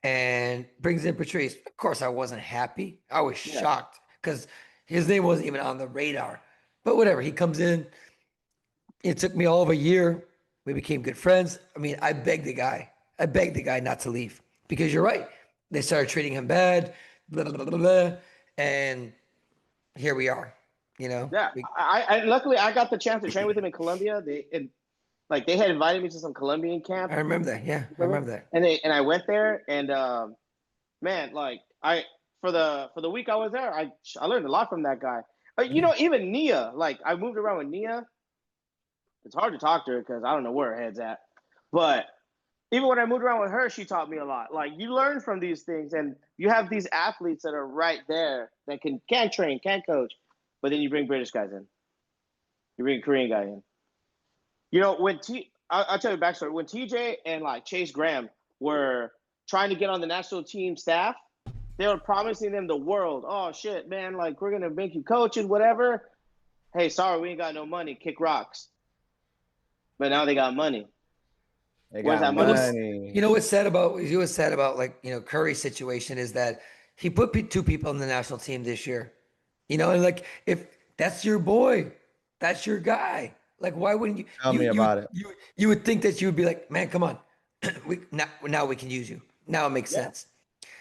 Speaker 6: and brings in Patrice. Of course, I wasn't happy. I was shocked because his name wasn't even on the radar. But whatever, he comes in. It took me all of a year. We became good friends. I mean, I begged the guy. I begged the guy not to leave because you're right. They started treating him bad, blah, blah, blah, blah, blah, and here we are. You know.
Speaker 7: Yeah. I luckily I got the chance to train with him in Colombia. They had invited me to some Colombian camp.
Speaker 6: I remember that. Yeah, I remember that.
Speaker 7: And I went there and man, like for the week I was there, I learned a lot from that guy. You know, even Nia, like I moved around with Nia. It's hard to talk to her because I don't know where her head's at. But even when I moved around with her, she taught me a lot. Like you learn from these things, and you have these athletes that are right there that can train, can coach, but then you bring British guys in, you bring a Korean guy in. You know, I'll tell you a backstory. When TJ and like Chase Graham were trying to get on the national team staff, they were promising them the world. Oh shit, man! Like we're gonna make you coach and whatever. Hey, sorry, we ain't got no money. Kick rocks. But now they got money.
Speaker 5: They
Speaker 7: Where's
Speaker 5: got
Speaker 7: that money?
Speaker 5: money.
Speaker 6: You know what's sad about like, you know, Curry's situation is that he put 2 people in the national team this year. You know, and like if that's your boy, that's your guy. Like why wouldn't you
Speaker 5: Tell me about it.
Speaker 6: You would think that you would be like, man, come on. now we can use you. Now it makes sense.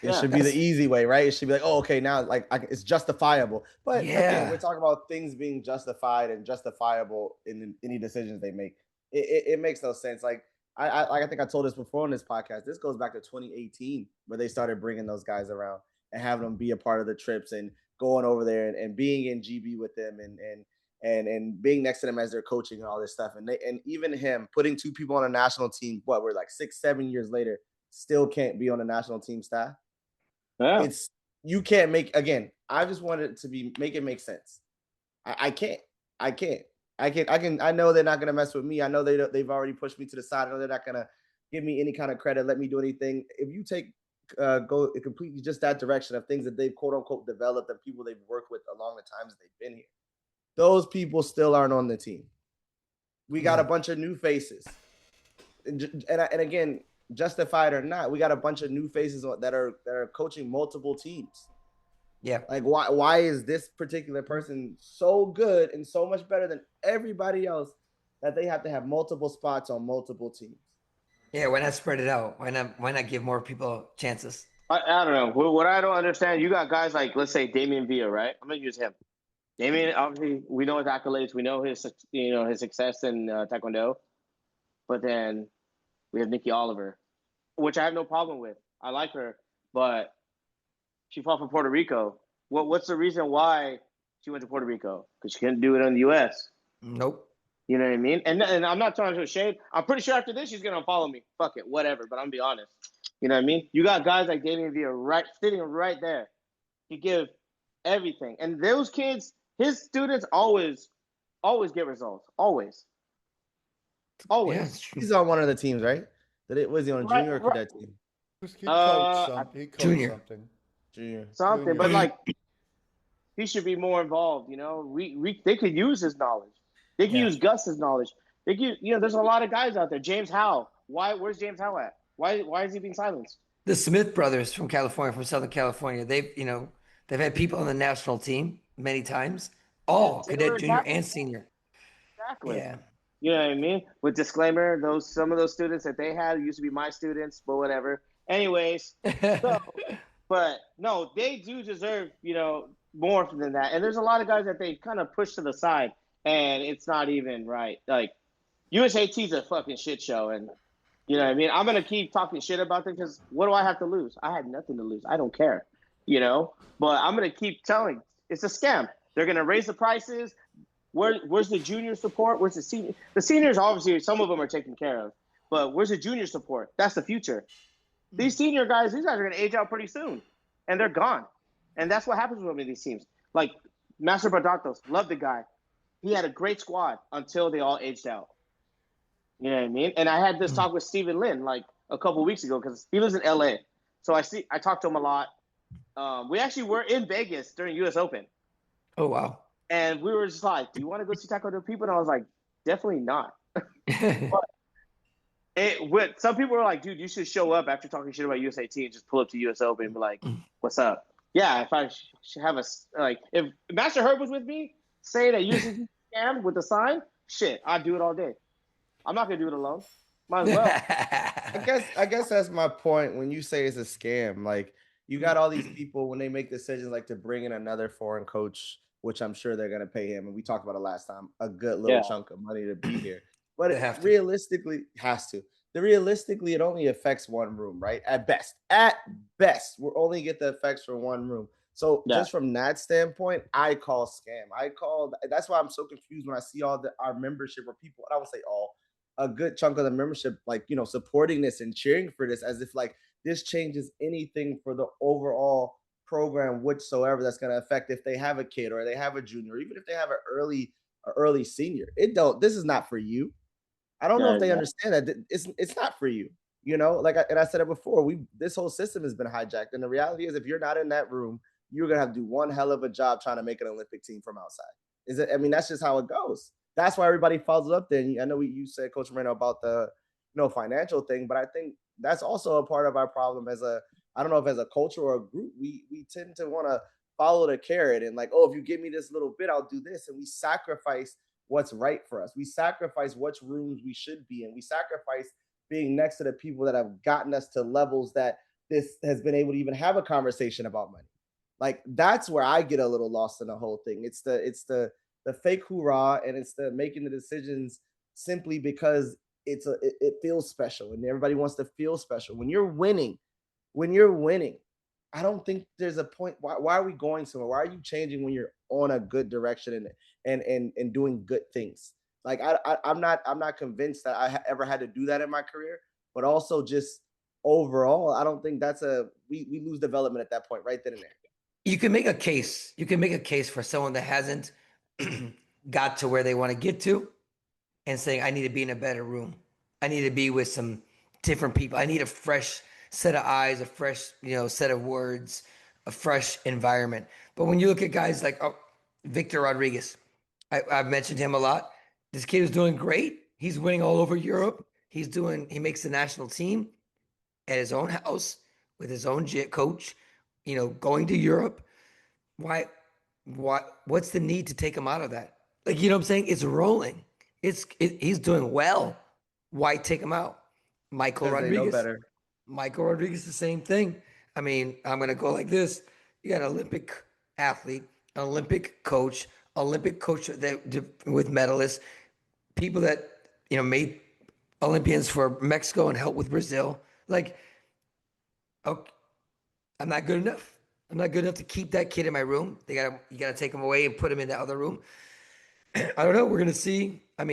Speaker 5: It should be the easy way, right? It should be like, oh, okay, now like it's justifiable. But again, we're talking about things being justified and justifiable in any decisions they make. It makes no sense. Like I think I told this before on this podcast. This goes back to 2018 where they started bringing those guys around and having them be a part of the trips and going over there and being in GB with them and being next to them as they're coaching and all this stuff. And even him putting 2 people on a national team, we're like 6-7 years later, still can't be on the national team staff.
Speaker 7: Yeah.
Speaker 5: You can't make, again, I just wanted it to make it make sense. I can't. I know they're not gonna mess with me. I know they've already pushed me to the side. I know they're not gonna give me any kind of credit, let me do anything. If you take go completely just that direction of things that they've quote unquote developed and people they've worked with along the times they've been here, those people still aren't on the team. We got a bunch of new faces, and again, justified or not, we got a bunch of new faces that are coaching multiple teams.
Speaker 6: Yeah.
Speaker 5: Like why is this particular person so good and so much better than everybody else that they have to have multiple spots on multiple teams?
Speaker 6: Yeah, why not spread it out? Why not give more people chances?
Speaker 7: I don't know. What I don't understand, you got guys like, let's say Damian Villa, right? I'm gonna use him. Damian, obviously, we know his accolades, we know his success in Taekwondo, but then we have Nikki Oliver, which I have no problem with. I like her, but she fought for Puerto Rico. What's the reason why she went to Puerto Rico? Because she couldn't do it in the U.S.
Speaker 6: Nope.
Speaker 7: You know what I mean? And I'm not trying to shade. I'm pretty sure after this she's gonna follow me. Fuck it, whatever. But I'm gonna be honest. You know what I mean? You got guys like Damian Villa sitting right there. He give everything, and those kids, his students, always get results. Always.
Speaker 6: Yeah,
Speaker 5: He's on one of the teams, right? Was he on a junior or cadet team?
Speaker 4: He coached
Speaker 6: Junior.
Speaker 4: something.
Speaker 5: Junior.
Speaker 7: Something,
Speaker 4: Junior.
Speaker 7: but like he should be more involved. You know, they could use his knowledge. They can use Gus's knowledge. They can, there's a lot of guys out there. James Howe. Where's James Howe at? Why is he being silenced?
Speaker 6: The Smith brothers from California, from Southern California, they've had people on the national team many times. All cadet, junior, and senior.
Speaker 7: Exactly.
Speaker 6: Yeah.
Speaker 7: You know what I mean? With disclaimer, some of those students that they had used to be my students, but whatever. Anyways, so but no, they do deserve, more than that. And there's a lot of guys that they kind of push to the side, and it's not even right. Like USAT's a fucking shit show, and you know what I mean? I'm gonna keep talking shit about them because what do I have to lose? I had nothing to lose. I don't care, But I'm gonna keep telling it's a scam. They're gonna raise the prices. Where's the junior support? Where's the senior? The seniors, obviously, some of them are taken care of, but where's the junior support? That's the future. These senior guys, these guys are gonna age out pretty soon, and they're gone. And that's what happens with many of these teams. Like Master Badatos, love the guy. He had a great squad until they all aged out. You know what I mean? And I had this talk with Stephen Lin like a couple of weeks ago because he lives in LA. So I talked to him a lot. We actually were in Vegas during US Open.
Speaker 6: Oh, wow.
Speaker 7: And we were just like, do you want to go see Taco Del People? And I was like, definitely not. But some people were like, dude, you should show up after talking shit about USAT and just pull up to US Open and be like, what's up? Yeah, if I should have if Master Herb was with me, saying that USAT scam with the sign, shit, I'd do it all day. I'm not gonna do it alone. Might as well.
Speaker 5: I guess that's my point when you say it's a scam. Like you got all these people when they make decisions like to bring in another foreign coach, which I'm sure they're gonna pay him, and we talked about it last time, a good little chunk of money to be here. But realistically, it only affects one room, right? At best, we'll only get the effects from one room. So just from that standpoint, I call scam. That's why I'm so confused when I see our membership or people, I don't say all, a good chunk of the membership, like, supporting this and cheering for this as if like this changes anything for the overall program whatsoever that's going to affect if they have a kid or they have a junior, or even if they have an early senior. This is not for you. I don't know if they understand that it's not for you. And I said it before, this whole system has been hijacked. And the reality is if you're not in that room, you're going to have to do one hell of a job trying to make an Olympic team from outside. That's just how it goes. That's why everybody follows up there. And I know you said, Coach Moreno, about the financial thing, but I think that's also a part of our problem I don't know if as a culture or a group, we tend to want to follow the carrot and like, oh, if you give me this little bit, I'll do this. And we sacrifice what's right for us. We sacrifice which rooms we should be in. We sacrifice being next to the people that have gotten us to levels that this has been able to even have a conversation about money. Like that's where I get a little lost in the whole thing. It's the fake hoorah, and it's the making the decisions simply because it feels special and everybody wants to feel special. When you're winning, I don't think there's a point. Why are we going somewhere? Why are you changing when you're on a good direction and doing good things? Like I'm not convinced that I ever had to do that in my career, but also just overall, I don't think we lose development at that point right then and there.
Speaker 6: You can make a case. You can make a case for someone that hasn't got to where they want to get to and saying, I need to be in a better room. I need to be with some different people. I need a fresh set of eyes, a fresh, set of words, a fresh environment. But when you look at guys like Victor Rodriguez, I've mentioned him a lot. This kid is doing great. He's winning all over Europe. He makes the national team at his own house with his own coach, going to Europe. What's the need to take him out of that? Like, you know what I'm saying? It's rolling. He's doing well. Why take him out? Michael Rodriguez.
Speaker 5: Better.
Speaker 6: Michael Rodriguez, the same thing. I'm going to go like this. You got an Olympic athlete, an Olympic coach with medalists, people that, made Olympians for Mexico and helped with Brazil. Like, okay, I'm not good enough. I'm not good enough to keep that kid in my room. You got to take him away and put him in the other room. I don't know. We're going to see. I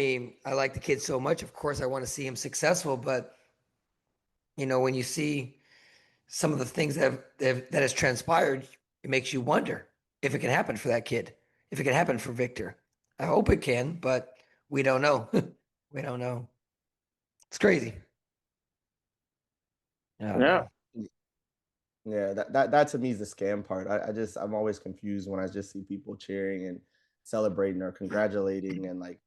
Speaker 6: like the kid so much. Of course, I want to see him successful, but when you see some of the things that has transpired, it makes you wonder if it can happen for that kid, if it can happen for Victor. I hope it can, but we don't know. We don't know. It's crazy.
Speaker 7: Yeah.
Speaker 5: Yeah, that to me is the scam part. I'm always confused when I just see people cheering and celebrating or congratulating and like,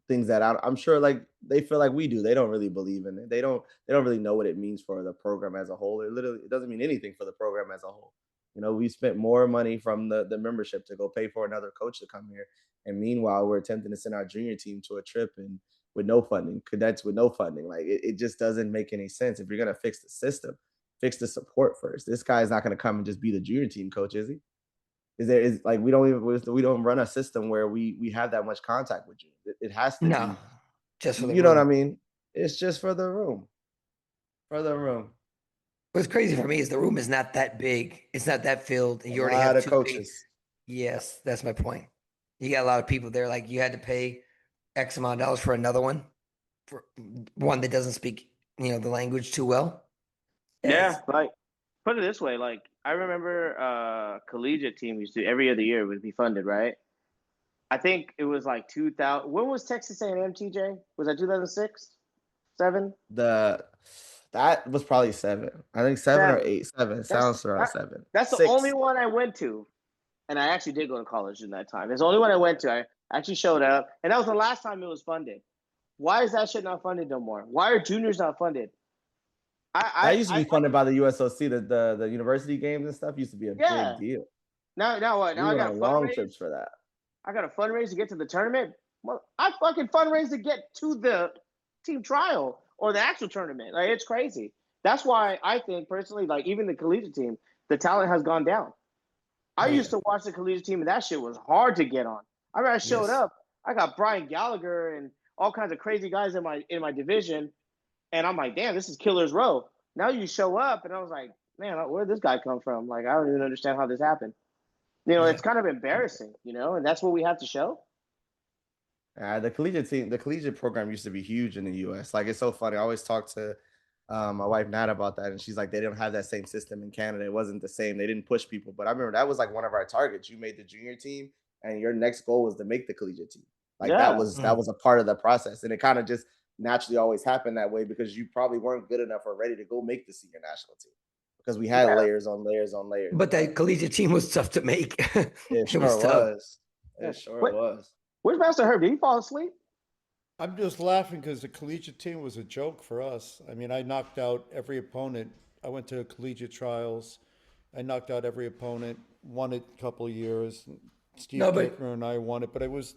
Speaker 5: things that I'm sure like they feel like we do. They don't really believe in it. They don't really know what it means for the program as a whole. It doesn't mean anything for the program as a whole. You know, we spent more money from the membership to go pay for another coach to come here. And meanwhile, we're attempting to send our junior team to a trip and with no funding, cadets with no funding. Like it just doesn't make any sense. If you're gonna fix the system, fix the support first. This guy's not gonna come and just be the junior team coach, is he? Is like we don't run a system where we have that much contact with you. It has to
Speaker 6: No, just for
Speaker 5: be,
Speaker 6: the
Speaker 5: you know what I
Speaker 6: room.
Speaker 5: mean? It's just for the room. For the room.
Speaker 6: What's crazy for me is the room is not that big. It's not that filled, and
Speaker 5: A
Speaker 6: you already
Speaker 5: lot
Speaker 6: have
Speaker 5: of
Speaker 6: two big.
Speaker 5: coaches.
Speaker 6: Yes, that's my point. You got a lot of people there. Like you had to pay X amount of dollars for another one, for one that doesn't speak, the language too well.
Speaker 7: Yeah,
Speaker 6: It's-
Speaker 7: like put it this way, like I remember collegiate team used to every other year would be funded, right? I think it was like 2000. When was Texas A&M, TJ? Was that 2006? 7?
Speaker 5: That was probably 7. I think 7 or
Speaker 7: 7.
Speaker 5: 8. 7
Speaker 7: That's
Speaker 5: sounds around 7.
Speaker 7: that's the
Speaker 5: 6.
Speaker 7: only one I went to, and I actually did go to college in that time. It's the only one I went to. I actually showed up, and that was the last time it was funded. Why is that shit not funded no more? Why are juniors not funded?
Speaker 5: That used to be
Speaker 7: I
Speaker 5: funded by the USOC. The university games and stuff used to be a
Speaker 7: yeah.
Speaker 5: big deal.
Speaker 7: Now what?
Speaker 5: We
Speaker 7: Now I
Speaker 5: went
Speaker 7: got to
Speaker 5: on long
Speaker 7: fundraise.
Speaker 5: trips for that.
Speaker 7: I got to fundraise to get to the tournament. Well, I fucking fundraise to get to the team trial or the actual tournament. Like it's crazy. That's why I think personally, like even the collegiate team, the talent has gone down. I used to watch the collegiate team, and that shit was hard to get on. I remember I showed
Speaker 6: Yes.
Speaker 7: up. I got Brian Gallagher and all kinds of crazy guys in my division, and I'm like, damn, this is killer's row. Now you show up, and I was like, man, where did this guy come from? Like, I don't even understand how this happened. It's kind of embarrassing, and that's what we have to show.
Speaker 5: The collegiate program used to be huge in the U.S. Like it's so funny. I always talk to my wife Nat about that, and she's like, they don't have that same system in Canada. It wasn't the same. They didn't push people. But I remember that was like one of our targets. You made the junior team, and your next goal was to make the collegiate team. Like
Speaker 7: Yeah.
Speaker 5: that was a part of the process, and it kind of just naturally always happened that way because you probably weren't good enough or ready to go make the senior national team because we had layers on layers on layers.
Speaker 6: But that collegiate team was tough to make.
Speaker 5: It sure
Speaker 6: was tough.
Speaker 5: was. It sure
Speaker 7: What-
Speaker 5: was.
Speaker 7: Where's Master Herb? Did he fall asleep?
Speaker 4: I'm just laughing because the collegiate team was a joke for us. I mean, I knocked out every opponent. I went to collegiate trials. I knocked out every opponent, won it a couple of years. Steve
Speaker 6: No, but-
Speaker 4: Kickner and I won it, but it was,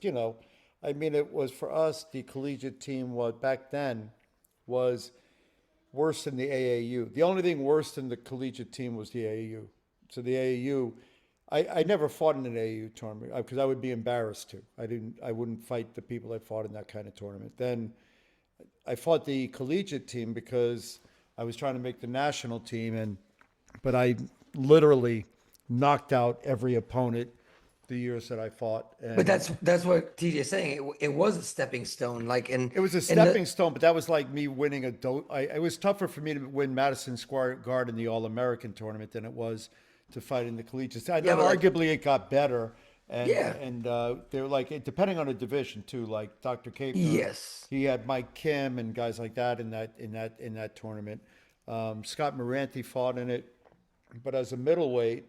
Speaker 4: I mean, it was for us, the collegiate team was back then was worse than the AAU. The only thing worse than the collegiate team was the AAU. So the AAU, I never fought in an AAU tournament because I would be embarrassed to. I wouldn't fight the people that fought in that kind of tournament. Then I fought the collegiate team because I was trying to make the national team, but I literally knocked out every opponent the years that I fought. And
Speaker 6: But that's what TJ is saying. It was a stepping stone. Like, and
Speaker 4: it was a
Speaker 6: and
Speaker 4: stepping stone, but that was like me winning it was tougher for me to win Madison Square Garden, the All-American tournament, than it was to fight in the collegiate. I know
Speaker 6: but like-
Speaker 4: arguably it got better. And,
Speaker 6: Yeah.
Speaker 4: and they were like, depending on the division too, like Dr. Cape.
Speaker 6: Yes.
Speaker 4: He had Mike Kim and guys like that in that tournament. Scott Moranti fought in it, but as a middleweight,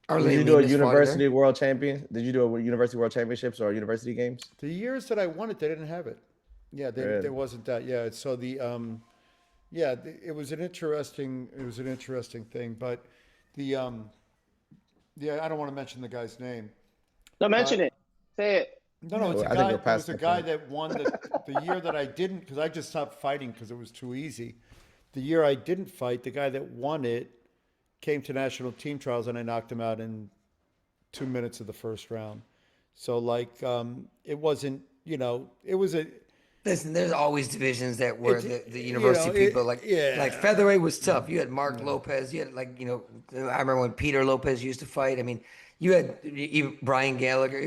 Speaker 5: Did you do a university world champion? Did you do a university world championships or university games?
Speaker 4: the years that I won it, they didn't have it. Yeah,
Speaker 5: Really?
Speaker 4: there wasn't that. Yeah, so it was an interesting thing, but the I don't want to mention the guy's name.
Speaker 7: No, mention it. Say it.
Speaker 4: No, it's a
Speaker 5: I think
Speaker 4: guy.
Speaker 5: we're
Speaker 4: It
Speaker 5: past
Speaker 4: was a
Speaker 5: that
Speaker 4: guy
Speaker 5: point.
Speaker 4: that won the year that I didn't, because I just stopped fighting because it was too easy. The year I didn't fight, the guy that won it came to national team trials, and I knocked him out in 2 minutes of the first round. So it wasn't, it was a.
Speaker 6: Listen, there's always divisions that were
Speaker 4: It's-
Speaker 6: the university people like
Speaker 4: yeah.
Speaker 6: featherweight was tough. You had Mark Lopez. You had I remember when Peter Lopez used to fight. I mean, you had Brian Gallagher.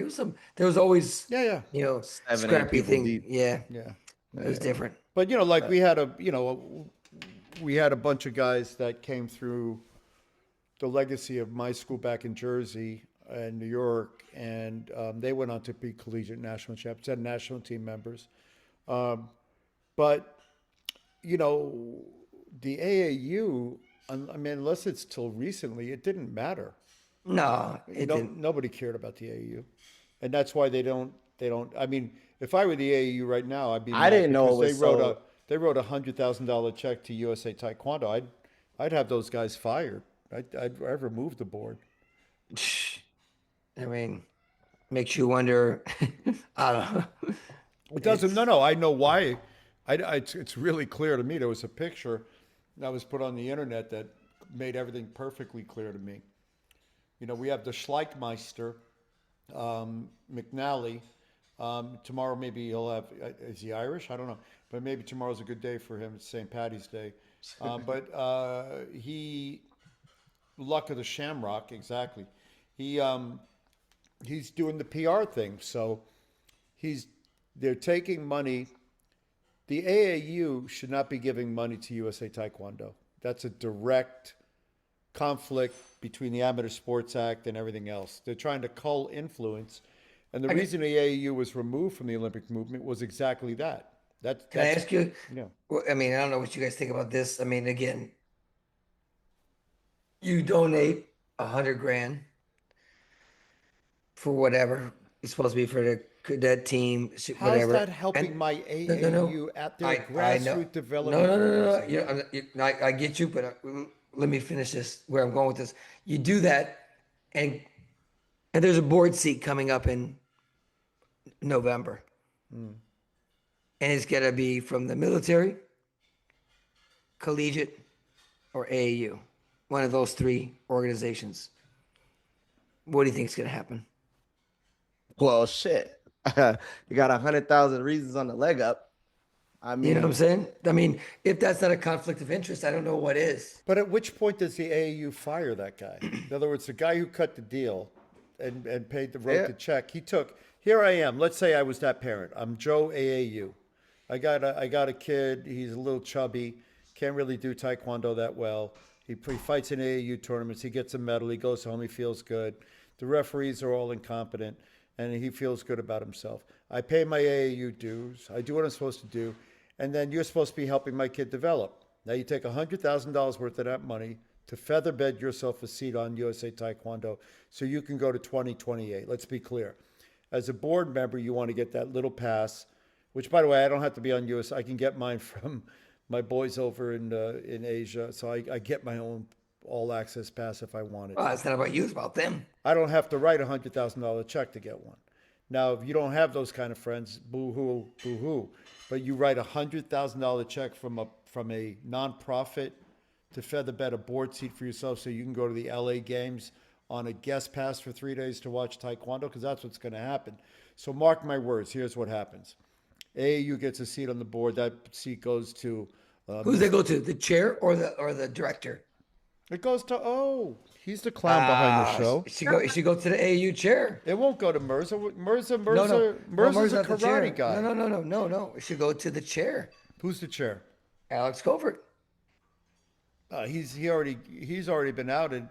Speaker 6: There was always
Speaker 4: Yeah.
Speaker 5: 7, 8
Speaker 6: scrappy
Speaker 5: people
Speaker 6: thing.
Speaker 5: deep.
Speaker 6: Yeah,
Speaker 4: Yeah.
Speaker 6: it was different.
Speaker 4: But we had a bunch of guys that came through the legacy of my school back in Jersey and New York, and they went on to be collegiate national champions and national team members. But the AAU, I mean, unless it's till recently, it didn't matter.
Speaker 6: No, it didn't.
Speaker 4: Nobody cared about the AAU, and that's why they don't. I mean, if I were the AAU right now, I'd be.
Speaker 5: I
Speaker 4: mad
Speaker 5: didn't know
Speaker 4: because
Speaker 5: it was
Speaker 4: they wrote $100,000 check to USA Taekwondo. I'd have those guys fired. I'd remove the board.
Speaker 6: I mean, makes you wonder. I don't know.
Speaker 4: It doesn't. No. I know why. It's really clear to me. There was a picture that was put on the internet that made everything perfectly clear to me. You know, we have the Schleichmeister, McNally. Tomorrow maybe he'll have. Is he Irish? I don't know. But maybe tomorrow's a good day for him. It's St. Patty's Day. He, luck of the Shamrock, exactly. He's doing the PR thing. So they're taking money. The AAU should not be giving money to USA Taekwondo. That's a direct conflict between the Amateur Sports Act and everything else. They're trying to cull influence. And the reason the AAU was removed from the Olympic movement was exactly that.
Speaker 6: Can I ask you?
Speaker 4: Yeah.
Speaker 6: Well, I mean, I don't know what you guys think about this. I mean, again, you donate 100 grand for whatever it's supposed to be for the cadet team,
Speaker 4: How's
Speaker 6: whatever.
Speaker 4: that helping
Speaker 6: And-
Speaker 4: my AAU at their
Speaker 6: I know.
Speaker 4: grassroots development?
Speaker 6: No.
Speaker 4: organization?
Speaker 6: I get you, but let me finish this. Where I'm going with this, you do that, and there's a board seat coming up in November, and it's gonna be from the military, collegiate, or AAU, one of those three organizations. What do you think is gonna happen?
Speaker 5: Well, shit. You got 100,000 reasons on the leg up. I mean,
Speaker 6: You know what I'm saying? I mean, if that's not a conflict of interest, I don't know what is.
Speaker 4: But at which point does the AAU fire that guy? In other words, the guy who cut the deal and wrote the check, he took. Here I am. Let's say I was that parent. I'm Joe AAU. I got a kid. He's a little chubby. Can't really do taekwondo that well. He fights in AAU tournaments. He gets a medal. He goes home. He feels good. The referees are all incompetent, and he feels good about himself. I pay my AAU dues. I do what I'm supposed to do, and then you're supposed to be helping my kid develop. Now you take $100,000 worth of that money to feather bed yourself a seat on USA Taekwondo so you can go to 2028. Let's be clear. As a board member, you want to get that little pass, which, by the way, I don't have to be on US. I can get mine from my boys over in Asia. So I get my own all-access pass if I want it.
Speaker 6: Well, it's not about you; it's about them.
Speaker 4: I don't have to write a $100,000 check to get one. Now, if you don't have those kind of friends, boo-hoo, boo-hoo. But you write a $100,000 check from a nonprofit to feather bed a board seat for yourself so you can go to the LA games on a guest pass for 3 days to watch Taekwondo, because that's what's going to happen. So mark my words. Here's what happens. AAU gets a seat on the board. That seat goes to...
Speaker 6: Who's they go to? The chair or the director?
Speaker 4: It goes to, he's the clown behind the show.
Speaker 6: It should go to the AAU chair.
Speaker 4: It won't go to Mirza. Mirza's a
Speaker 6: Murza's not the chair.
Speaker 4: karate guy.
Speaker 6: No. It should go to the chair.
Speaker 4: Who's the chair?
Speaker 6: Alex Covert.
Speaker 4: He's already been outed.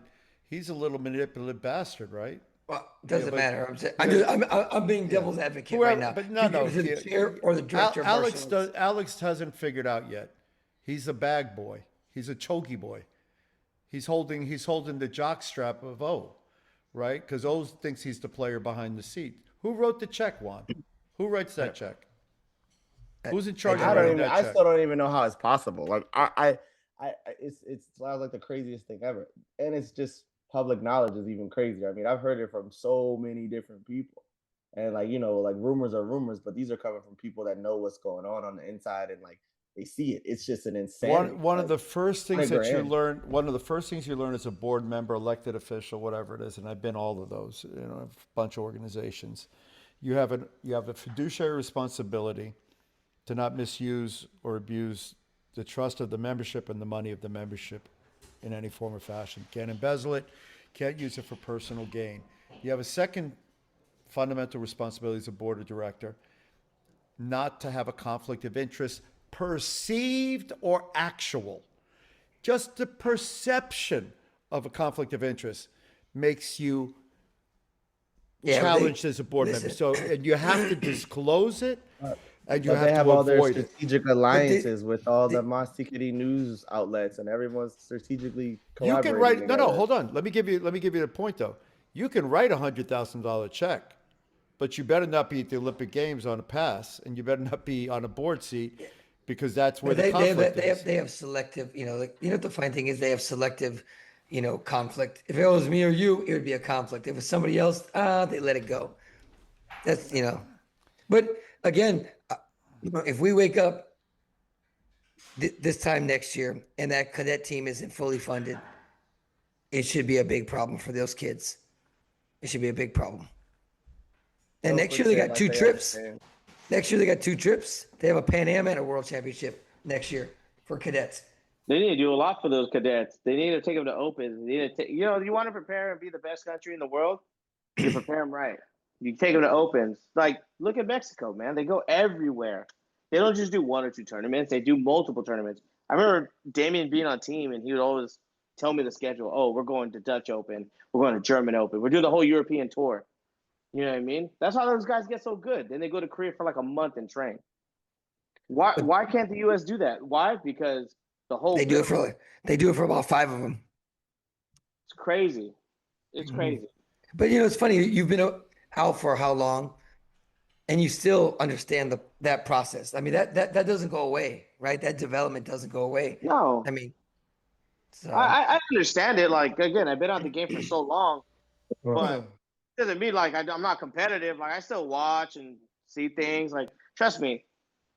Speaker 4: He's a little manipulative bastard, right?
Speaker 6: Well, doesn't
Speaker 4: but-
Speaker 6: matter. I'm being devil's advocate right now.
Speaker 4: But no.
Speaker 6: Is it the chair or the director? of martial arts?
Speaker 4: Alex hasn't figured out yet. He's a bag boy. He's a choky boy. He's holding the jock strap of O, right? Because O thinks he's the player behind the seat. Who wrote the check, Juan? Who writes that check? Who's in charge of writing that
Speaker 5: I
Speaker 4: check?
Speaker 5: still don't even know how it's possible. Like it's like the craziest thing ever, and it's just public knowledge is even crazier. I mean, I've heard it from so many different people, and like rumors are rumors, but these are coming from people that know what's going on the inside, and like they see it. It's just an insane.
Speaker 4: One of the first things that you
Speaker 5: grand.
Speaker 4: learn, one of the first things you learn as a board member, elected official, whatever it is, and I've been all of those, a bunch of organizations. You have a fiduciary responsibility to not misuse or abuse the trust of the membership and the money of the membership in any form or fashion. Can't embezzle it, can't use it for personal gain. You have a second fundamental responsibility as a board of director, not to have a conflict of interest, perceived or actual. Just the perception of a conflict of interest makes you challenged as a board member. So, and you have to disclose it, and you
Speaker 5: But
Speaker 4: have
Speaker 5: they have
Speaker 4: to
Speaker 5: all their
Speaker 4: avoid it.
Speaker 5: strategic alliances with all the Mastikity news outlets, and everyone's strategically
Speaker 4: You
Speaker 5: collaborating.
Speaker 4: can write. No,
Speaker 5: together.
Speaker 4: hold on. Let me give you the point though. You can write $100,000 check, but you better not be at the Olympic Games on a pass, and you better not be on a board seat, because that's where the conflict is.
Speaker 6: They have selective. What the fine thing is, they have selective conflict. If it was me or you, it would be a conflict. If it was somebody else, they let it go. That's, but again, if we wake up this time next year and that cadet team isn't fully funded, it should be a big problem for those kids. It should be a big problem. And next year they got two trips. Next year they got 2 trips. They have a Pan Am and a World Championship next year for cadets.
Speaker 7: They need to do a lot for those cadets. They need to take them to Opens. They need to you want to prepare and be the best country in the world, you prepare them right. You take them to Opens. Like, look at Mexico, man. They go everywhere. They don't just do 1 or 2 tournaments. They do multiple tournaments. I remember Damien being on team, and he would always tell me the schedule. Oh, we're going to Dutch Open. We're going to German Open. We're doing the whole European tour. You know what I mean? That's how those guys get so good. Then they go to Korea for like a month and train. Why can't the U.S. do that? Why? Because the whole
Speaker 6: they do it for about 5 of them.
Speaker 7: It's crazy. It's crazy.
Speaker 6: But it's funny. You've been out for how long, and you still understand that process. I mean, that doesn't go away, right? That development doesn't go away.
Speaker 7: No.
Speaker 6: I mean, so.
Speaker 7: I understand it. Like, again, I've been out the game for so long, but it doesn't mean like I'm not competitive. Like, I still watch and see things. Like, trust me,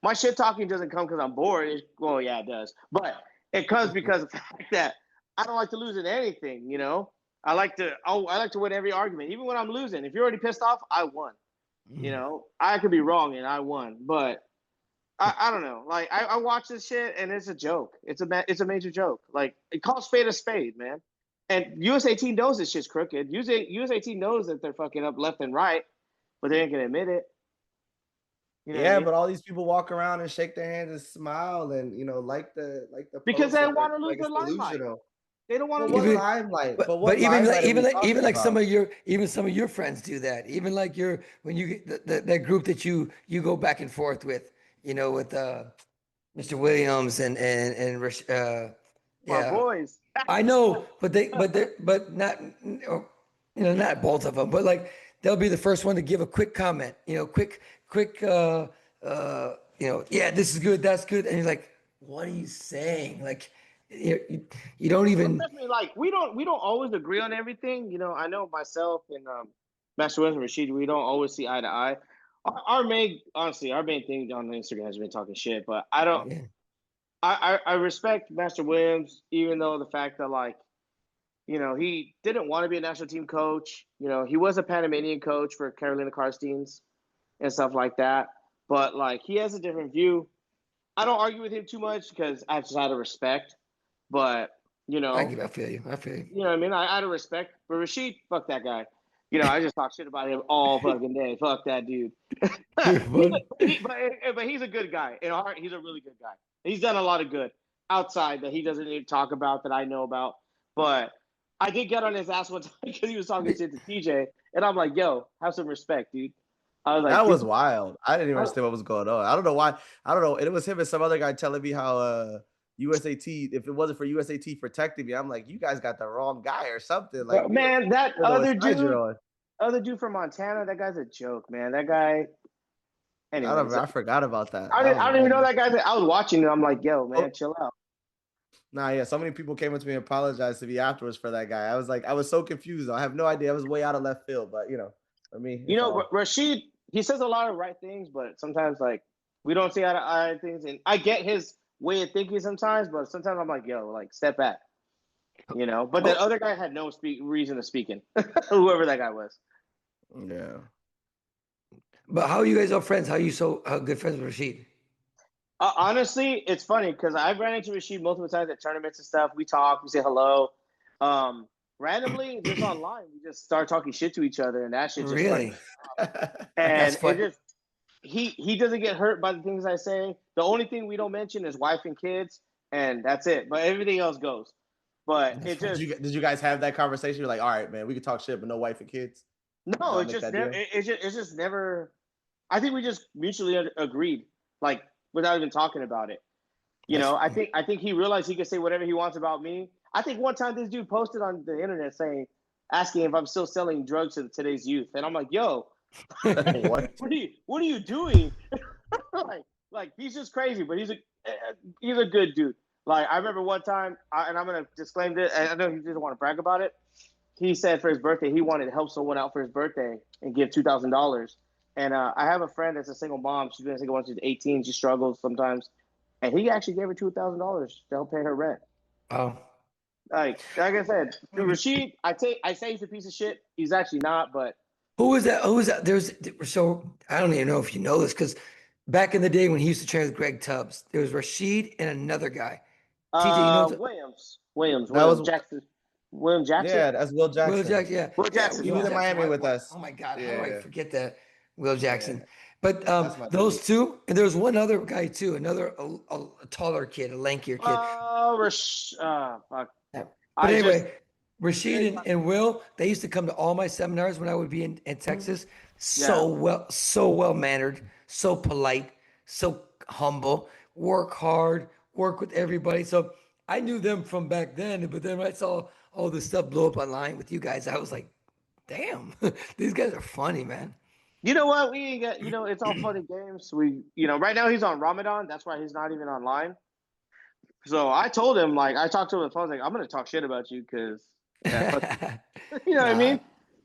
Speaker 7: my shit talking doesn't come because I'm bored. Well, yeah, it does, but it comes because of the fact that I don't like to lose in anything. I like to win every argument, even when I'm losing. If you're already pissed off, I won. I could be wrong and I won, but I don't know. Like, I watch this shit and it's a joke. It's a major joke. Like, it calls spade a spade, man. And USA team knows this shit's crooked. USA team knows that they're fucking up left and right, but they ain't gonna admit it.
Speaker 5: But all these people walk around and shake their hands and smile and like the
Speaker 7: because they want to lose their limelight. They don't want to lose
Speaker 5: limelight.
Speaker 6: But even like some of your friends do that. Even like when you get that group that you go back and forth with, with Mr. Williams and
Speaker 7: my boys.
Speaker 6: I know, but not not both of them, but like they'll be the first one to give a quick comment, quick yeah, this is good, that's good, and you're like, what are you saying? Like, you don't even
Speaker 7: like we don't always agree on everything. I know myself and Master Williams and Rashid, we don't always see eye to eye. Our main thing on Instagram has been talking shit, but I don't. Yeah. I respect Master Williams, even though the fact that he didn't want to be a national team coach. He was a Panamanian coach for Carolina Karstens and stuff like that. But he has a different view. I don't argue with him too much because I just out of respect. But
Speaker 6: I feel you.
Speaker 7: You know what I mean? I out of respect. But Rashid, fuck that guy. I just talk shit about him all fucking day. Fuck that dude. but he's a good guy. In heart, he's a really good guy. He's done a lot of good outside that he doesn't even talk about that I know about. But I did get on his ass one time because he was talking shit to TJ. And I'm like, yo, have some respect, dude. I was like,
Speaker 5: that was wild. I didn't even understand what was going on. I don't know why. I don't know. And it was him and some other guy telling me how USAT, if it wasn't for USAT protecting me, I'm like, you guys got the wrong guy or something. Like,
Speaker 7: man, that other dude from Montana, that guy's a joke, man. That guy. Anyways,
Speaker 5: I forgot about that.
Speaker 7: I don't even know that guy. I was watching it. I'm like, yo, man, chill out.
Speaker 5: Nah, yeah. So many people came up to me and apologized to me afterwards for that guy. I was so confused. I have no idea. I was way out of left field, but for me,
Speaker 7: Rashid, he says a lot of right things, but sometimes we don't see eye to eye things. And I get his way of thinking sometimes, but sometimes I'm like, yo, step back. But that other guy had no reason to speaking, whoever that guy was.
Speaker 5: Yeah.
Speaker 6: But how are you guys all friends? How are you how good friends with Rashid?
Speaker 7: Honestly, it's funny because I've ran into Rashid multiple times at tournaments and stuff. We talk, we say hello. Randomly, just online, we just start talking shit to each other, and that shit just
Speaker 6: really.
Speaker 7: And he doesn't get hurt by the things I say. The only thing we don't mention is wife and kids, and that's it. But everything else goes. But it just
Speaker 5: did you guys have that conversation? You're like, all right, man, we can talk shit, but no wife and kids.
Speaker 7: No, it's just never. I think we just mutually agreed, without even talking about it. I think he realized he could say whatever he wants about me. I think one time this dude posted on the internet asking if I'm still selling drugs to today's youth, and I'm like, yo, what are you doing? like he's just crazy, but he's a good dude. Like I remember one time, and I'm gonna disclaim this. And I know he doesn't want to brag about it. He said for his birthday he wanted to help someone out for his birthday and give $2,000. And I have a friend that's a single mom. She's been a single mom. She's 18. She struggles sometimes, and he actually gave her $2,000 to help pay her rent.
Speaker 6: Oh,
Speaker 7: Like I said, Rashid, I say he's a piece of shit. He's actually not, but
Speaker 6: who was that? Who was that? So I don't even know if you know this because back in the day when he used to train with Greg Tubbs, there was Rashid and another guy. TJ, you know
Speaker 7: Williams
Speaker 5: That was
Speaker 7: Jackson. William Jackson.
Speaker 5: yeah, that's Will Jackson.
Speaker 6: Will Jackson, yeah.
Speaker 7: Will Jackson.
Speaker 5: He was in Miami with us.
Speaker 6: Oh my God, how do
Speaker 5: Yeah.
Speaker 6: I forget that? Will Jackson. But
Speaker 5: That's my
Speaker 6: those
Speaker 5: dude.
Speaker 6: two, and there was one other guy too, another a taller kid, a lankier kid.
Speaker 7: Fuck.
Speaker 6: Yeah. But
Speaker 7: I
Speaker 6: anyway, Rashid and Will, they used to come to all my seminars when I would be in Texas. So well mannered, so polite, so humble, work hard, work with everybody. So I knew them from back then, but then when I saw all this stuff blow up online with you guys, I was like, damn, these guys are funny, man.
Speaker 7: You know what? We ain't got. It's all fun and games. Right now he's on Ramadan. That's why he's not even online. So I told him, like, I talked to him on the phone, like, I'm gonna talk shit about you because, you know what I mean?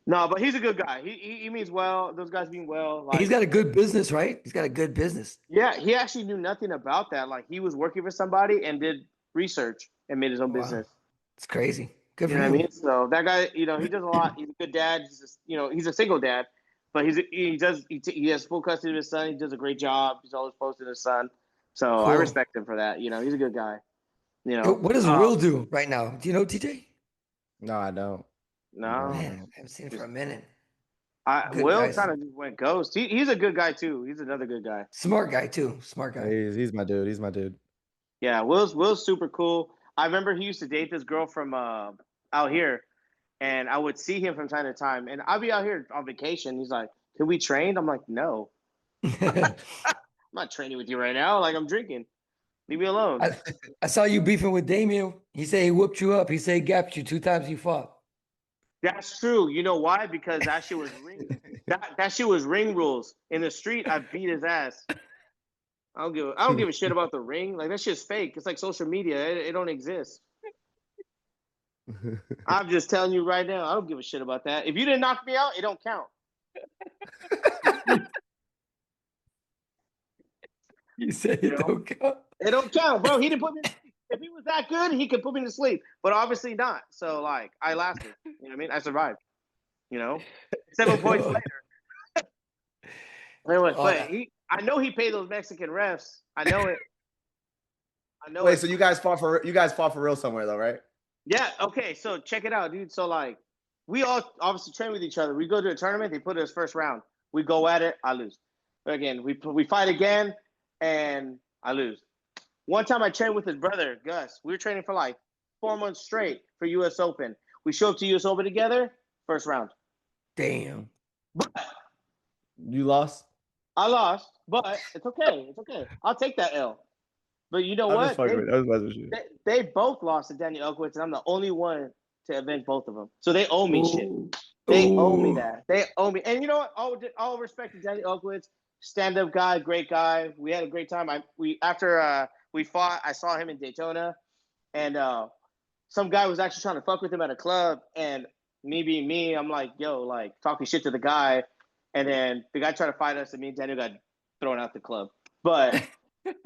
Speaker 7: No, but he's a good guy. He means well. Those guys mean well. Like,
Speaker 6: He's got a good business, right? He's got a good business.
Speaker 7: yeah, he actually knew nothing about that. Like, he was working for somebody and did research and made his own business.
Speaker 6: It's crazy. Good
Speaker 7: You
Speaker 6: for
Speaker 7: know
Speaker 6: him.
Speaker 7: what I mean? So that guy, he does a lot. He's a good dad. He's just, he's a single dad, but he has full custody of his son. He does a great job. He's always posting his son. So I
Speaker 6: Cool.
Speaker 7: respect him for that. He's a good guy.
Speaker 6: What does Will do right now? Do you know, TJ?
Speaker 5: No, I don't.
Speaker 7: No,
Speaker 6: Man, I haven't seen him for a minute. Good
Speaker 7: Will
Speaker 6: guys.
Speaker 7: kind of just went ghost. He's a good guy too. He's another good guy.
Speaker 6: Smart guy too. Smart guy.
Speaker 5: He's my dude. He's my dude.
Speaker 7: Yeah, Will's super cool. I remember he used to date this girl from out here, and I would see him from time to time. And I'd be out here on vacation. He's like, "Can we train?" I'm like, "No, I'm not training with you right now. Like, I'm drinking. Leave me alone."
Speaker 6: I saw you beefing with Damien. He said he whooped you up. He said he gapped you 2 times you fought.
Speaker 7: That's true. You know why? Because that shit was ring. that shit was ring rules. In the street, I beat his ass. I don't give a shit about the ring. Like, that shit's fake. It's like social media. It don't exist. I'm just telling you right now. I don't give a shit about that. If you didn't knock me out, it don't count.
Speaker 6: You said it don't count.
Speaker 7: It don't count, bro. He didn't put me. If he was that good, he could put me to sleep. But obviously not. So, like, I lasted. You know what I mean? I survived. 7 points later. I know he paid those Mexican refs. I know it.
Speaker 5: Wait, so you guys fought for real somewhere though, right?
Speaker 7: Yeah. Okay. So check it out, dude. So like, we all obviously train with each other. We go to a tournament. They put us first round. We go at it. I lose. Again, we fight again, and I lose. One time I trained with his brother Gus. We were training for like 4 months straight for U.S. Open. We show up to U.S. Open together. First round.
Speaker 6: Damn.
Speaker 7: But
Speaker 5: You lost.
Speaker 7: I lost, but it's okay. It's okay. I'll take that L. But you know
Speaker 5: I'm
Speaker 7: what?
Speaker 5: just fucking with you. I was messing with you.
Speaker 7: They both lost to Daniel Elkowitz, and I'm the only one to avenge both of them. So they owe me shit. They owe me that. They owe me. And you know what? All respect to Daniel Elkowitz, stand-up guy, great guy. We had a great time. After we fought, I saw him in Daytona, and some guy was actually trying to fuck with him at a club, and me being me, I'm like, yo, like, talking shit to the guy. And then the guy tried to fight us, and me and Daniel got thrown out the club. But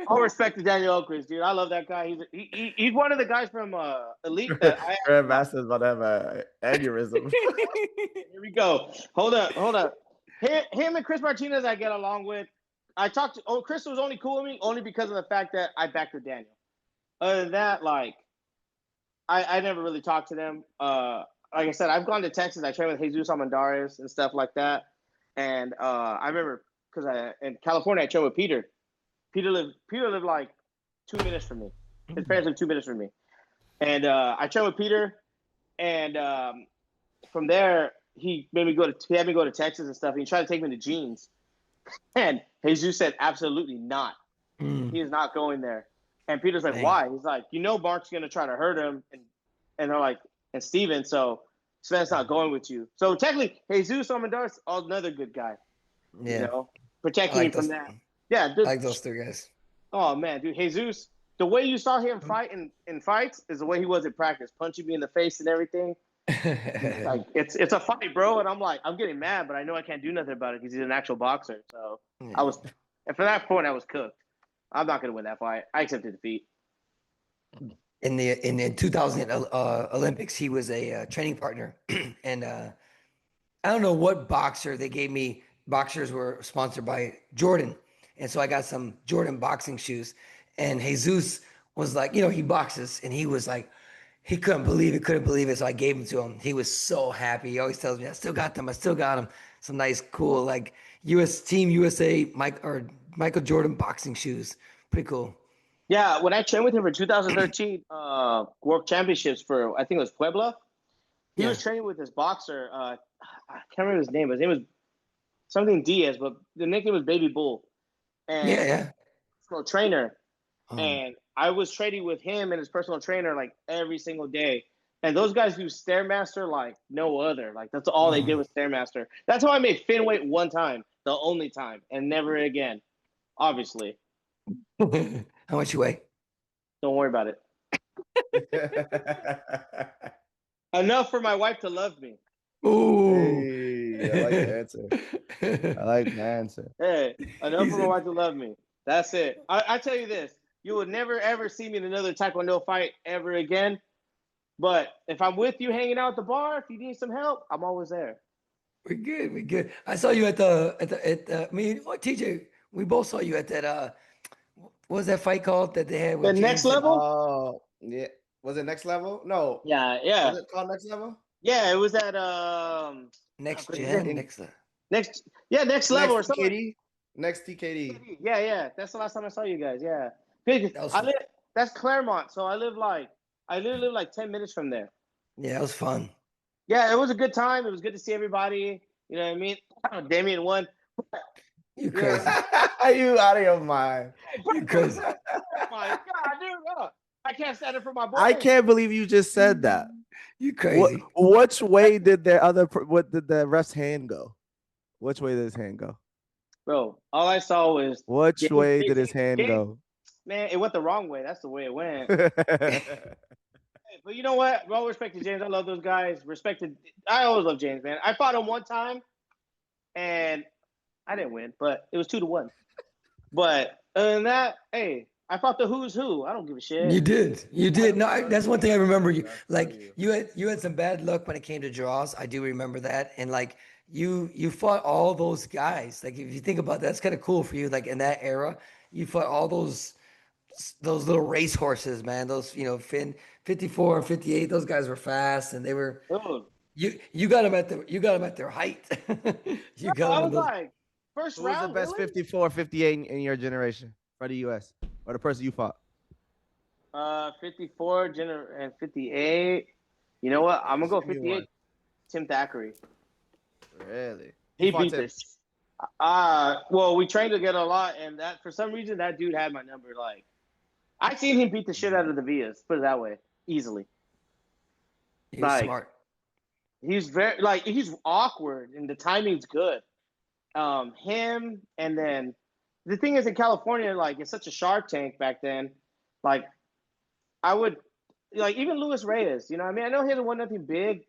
Speaker 7: all respect to Daniel Elkowitz, dude. I love that guy. He's one of the guys from Elite. That
Speaker 5: Grandmaster's about to have an aneurysm.
Speaker 7: Here we go. Hold up. Him and Chris Martinez, I get along with. Chris was only cool with me only because of the fact that I backed with Daniel. Other than that, like, I never really talked to them. Like I said, I've gone to Texas. I trained with Jesus Almendarez and stuff like that. And I remember because in California I trained with Peter. Peter lived like 2 minutes from me. His parents lived 2 minutes from me. And I trained with Peter, and from there he had me go to Texas and stuff. And he tried to take me to Jeans, and Jesus said absolutely not. He is not going there. And Peter's like, why? He's like, Mark's gonna try to hurt him, and they're like, and Steven, so Sven's not going with you. So technically, Jesus Almendarez, another good guy.
Speaker 6: Yeah.
Speaker 7: Protecting me from that. Yeah, dude.
Speaker 6: I like those 3 guys.
Speaker 7: Oh man, dude, Jesus, the way you saw him fight in fights is the way he was in practice, punching me in the face and everything. Like it's a fight, bro, and I'm like, I'm getting mad, but I know I can't do nothing about it because he's an actual boxer. So I was, and from that point, I was cooked. I'm not gonna win that fight. I accepted defeat.
Speaker 6: In the 2000 Olympics, he was a training partner, and I don't know what boxer they gave me. Boxers were sponsored by Jordan, and so I got some Jordan boxing shoes. And Jesus was like, he boxes, and he was like, he couldn't believe it. So I gave them to him. He was so happy. He always tells me, I still got them. Some nice, cool, like Team USA Michael Jordan boxing shoes. Pretty cool.
Speaker 7: Yeah, when I trained with him for 2013 World Championships for, I think it was Puebla, he was training with this boxer. I can't remember his name. His name was something Diaz, but the nickname was Baby Bull. And personal trainer. And I was training with him and his personal trainer like every single day. And those guys do Stairmaster like no other. Like that's all they did was Stairmaster. That's how I made Finn weight one time, the only time, and never again. Obviously.
Speaker 6: How much you weigh?
Speaker 7: Don't worry about it. Enough for my wife to love me.
Speaker 6: Ooh.
Speaker 5: Hey, I like the answer. I like the answer.
Speaker 7: Hey, enough for my wife to love me. That's it. I tell you this. You would never, ever see me in another Taekwondo fight ever again. But if I'm with you hanging out at the bar, if you need some help, I'm always there.
Speaker 6: We're good. I saw you at TJ, we both saw you at that, what was that fight called that they had with
Speaker 7: The Next Level?
Speaker 5: Oh, yeah. Was it Next Level? No.
Speaker 7: Yeah.
Speaker 5: Was it called Next Level?
Speaker 7: Yeah, it was at
Speaker 6: Next
Speaker 7: Level or something.
Speaker 5: TKD? Next TKD.
Speaker 7: Yeah. That's the last time I saw you guys. Yeah. That's Claremont, so I literally live like 10 minutes from there.
Speaker 6: Yeah, it was fun.
Speaker 7: Yeah, it was a good time. It was good to see everybody. You know what I mean? Damien won.
Speaker 6: You crazy.
Speaker 5: You out of your mind.
Speaker 6: You crazy.
Speaker 7: Oh my God, dude. I can't stand it for my boy.
Speaker 5: I can't believe you just said that.
Speaker 6: You crazy.
Speaker 5: Which way did what did the ref's hand go? Which way did his hand go?
Speaker 7: Bro, all I saw was
Speaker 5: Which way did his hand go?
Speaker 7: Man, it went the wrong way. That's the way it went. But you know what? Well respected James. I love those guys. I always love James, man. I fought him one time and I didn't win, but it was 2-1. But other than that, hey, I fought the who's who. I don't give a shit.
Speaker 6: You did. No, that's one thing I remember. You had some bad luck when it came to draws. I do remember that. And like you fought all those guys. Like if you think about that, that's kind of cool for you. Like in that era, you fought all those little race horses, man. Those, Finn 54 and 58, those guys were fast and they were you got them at their height.
Speaker 7: I was like, first round.
Speaker 5: Who's the best 54, 58 in your generation for the US? Or the person you fought?
Speaker 7: 54 and 58. You know what? I'm gonna go 58. Tim Thackeray.
Speaker 5: Really?
Speaker 7: He beat this. Well, we trained together a lot, and that for some reason that dude had my number. Like, I seen him beat the shit out of the Villas. Put it that way, easily.
Speaker 6: He's smart.
Speaker 7: He's he's awkward, and the timing's good. Him, and then the thing is in California, like it's such a Shark Tank back then. Like, I would even Luis Reyes. You know what I mean? I know he hasn't won nothing big,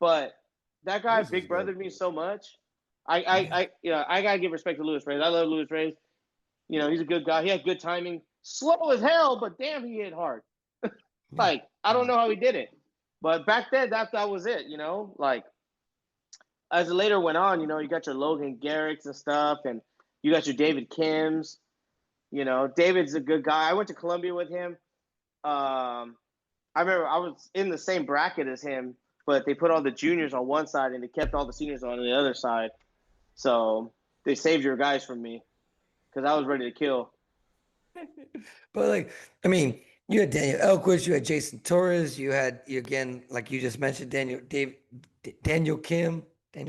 Speaker 7: but that guy big brothered me so much. I gotta give respect to Luis Reyes. I love Luis Reyes. He's a good guy. He had good timing. Slow as hell, but damn, he hit hard. Like, I don't know how he did it. But back then, that was it, Like, as it later went on, you got your Logan Garricks and stuff, and you got your David Kims. David's a good guy. I went to Columbia with him. I remember I was in the same bracket as him, but they put all the juniors on one side and they kept all the seniors on the other side. So they saved your guys from me because I was ready to kill.
Speaker 6: But you had Daniel Elquist, you had Jason Torres, again, like you just mentioned, David Kim. You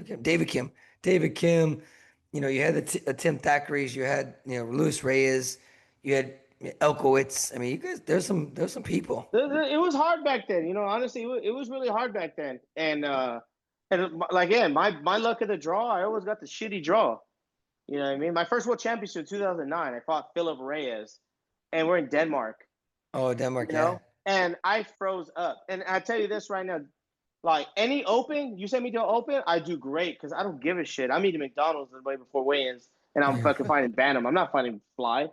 Speaker 6: had the Tim Thackeray's, you had Luis Reyes, you had Elkowitz. You guys, there's some people.
Speaker 7: It was hard back then, honestly, it was really hard back then. And my luck of the draw, I always got the shitty draw. You know what I mean? My first world championship in 2009, I fought Philip Reyes, and we're in Denmark.
Speaker 6: Oh, Denmark,
Speaker 7: you
Speaker 6: yeah.
Speaker 7: know, and I froze up. And I tell you this right now, like any open, you send me to an open, I do great because I don't give a shit. I'm eating McDonald's the way before weigh-ins, and I'm fucking fighting Bantam. I'm not fighting Fly.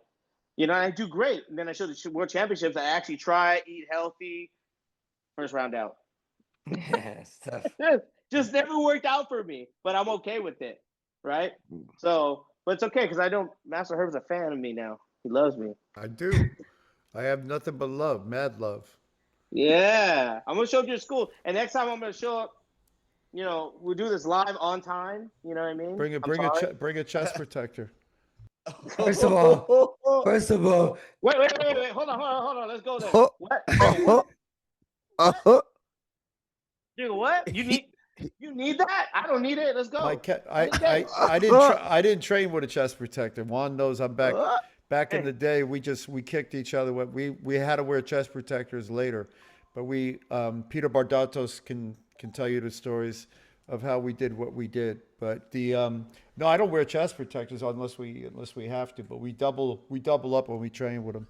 Speaker 7: You know, and I do great. And then I show the World Championships. I actually try, eat healthy. First round out.
Speaker 6: Yeah, it's tough.
Speaker 7: Just never worked out for me, but I'm okay with it, right? So, but it's okay because I don't. Master Herb's a fan of me now. He loves me.
Speaker 4: I do. I have nothing but love, mad love.
Speaker 7: Yeah, I'm gonna show up to your school, and next time I'm gonna show up. You know, we'll do this live on time. You know what I mean?
Speaker 4: Bring a chest protector.
Speaker 6: First of all,
Speaker 7: Wait. Hold on. Let's go there.
Speaker 5: Oh,
Speaker 7: What?
Speaker 5: oh, oh.
Speaker 7: Dude, what? You need that? I don't need it. Let's go.
Speaker 4: I didn't train with a chest protector. Juan knows I'm back. Back in the day, we kicked each other. We had to wear chest protectors later, but Peter Bardatos can tell you the stories of how we did what we did. But no, I don't wear chest protectors unless we have to. But we double up when we train with them.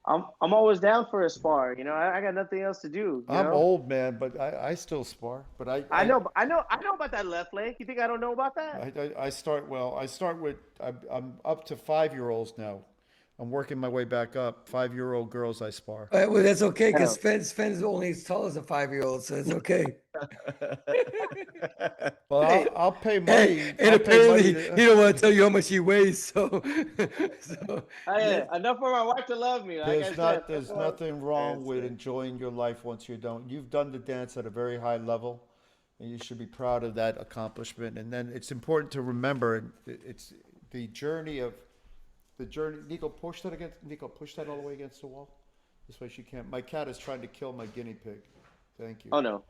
Speaker 7: I'm always down for a spar. You know, I got nothing else to do.
Speaker 4: I'm
Speaker 7: know?
Speaker 4: old, man, but I still spar. But
Speaker 7: I know about that left leg. You think I don't know about that?
Speaker 4: I start with I'm up to 5-year-olds now. I'm working my way back up. 5-year-old girls I spar.
Speaker 6: well, that's okay because Sven's only as tall as a 5-year-old, so it's okay.
Speaker 4: Well, I'll pay money.
Speaker 6: And apparently, he don't want to tell you how much he weighs. So
Speaker 7: Hey, enough for my wife to love me. Like
Speaker 4: there's nothing wrong with enjoying your life once you're done. You've done the dance at a very high level, and you should be proud of that accomplishment. And then it's important to remember it's the journey. Nico, push that all the way against the wall. This way she can't. My cat is trying to kill my guinea pig. Thank you.
Speaker 7: Oh no.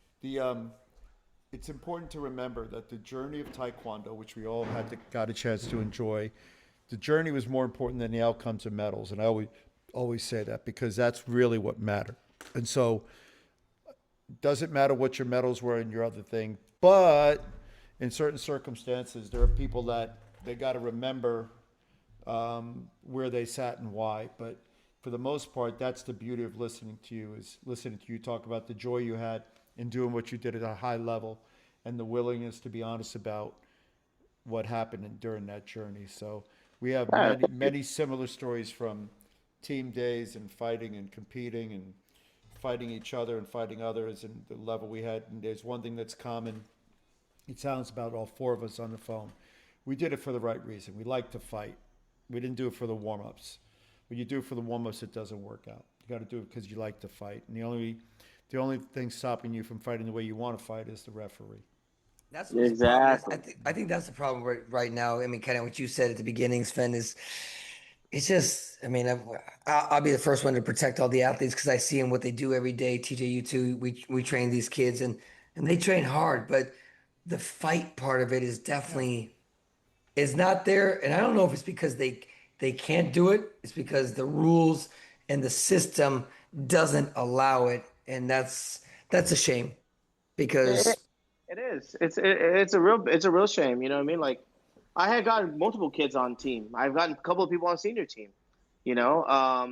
Speaker 4: It's important to remember that the journey of Taekwondo, which we all got a chance to enjoy, the journey was more important than the outcomes and medals. And I always say that because that's really what mattered. And so it doesn't matter what your medals were and your other thing, but in certain circumstances, there are people that they got to remember where they sat and why. But for the most part, that's the beauty of listening to you talk about the joy you had in doing what you did at a high level and the willingness to be honest about what happened during that journey. So we have many similar stories from team days and fighting and competing and fighting each other and fighting others and the level we had. And there's one thing that's common. It sounds about all 4 of us on the phone. We did it for the right reason. We like to fight. We didn't do it for the warm-ups. When you do it for the warm-ups, it doesn't work out. You got to do it because you like to fight. And the only thing stopping you from fighting the way you want to fight is the referee.
Speaker 6: That's what's
Speaker 7: exactly.
Speaker 6: I think that's the problem right now. I mean, kind of what you said at the beginning, Sven, is it's just. I mean, I'll be the first one to protect all the athletes because I see them what they do every day. TJ, you too. We train these kids and they train hard, but the fight part of it is definitely is not there. And I don't know if it's because they can't do it. It's because the rules and the system doesn't allow it. And that's a shame because
Speaker 7: it is. It's a real shame. You know what I mean? Like I had gotten multiple kids on team. I've gotten a couple of people on senior team. You know, I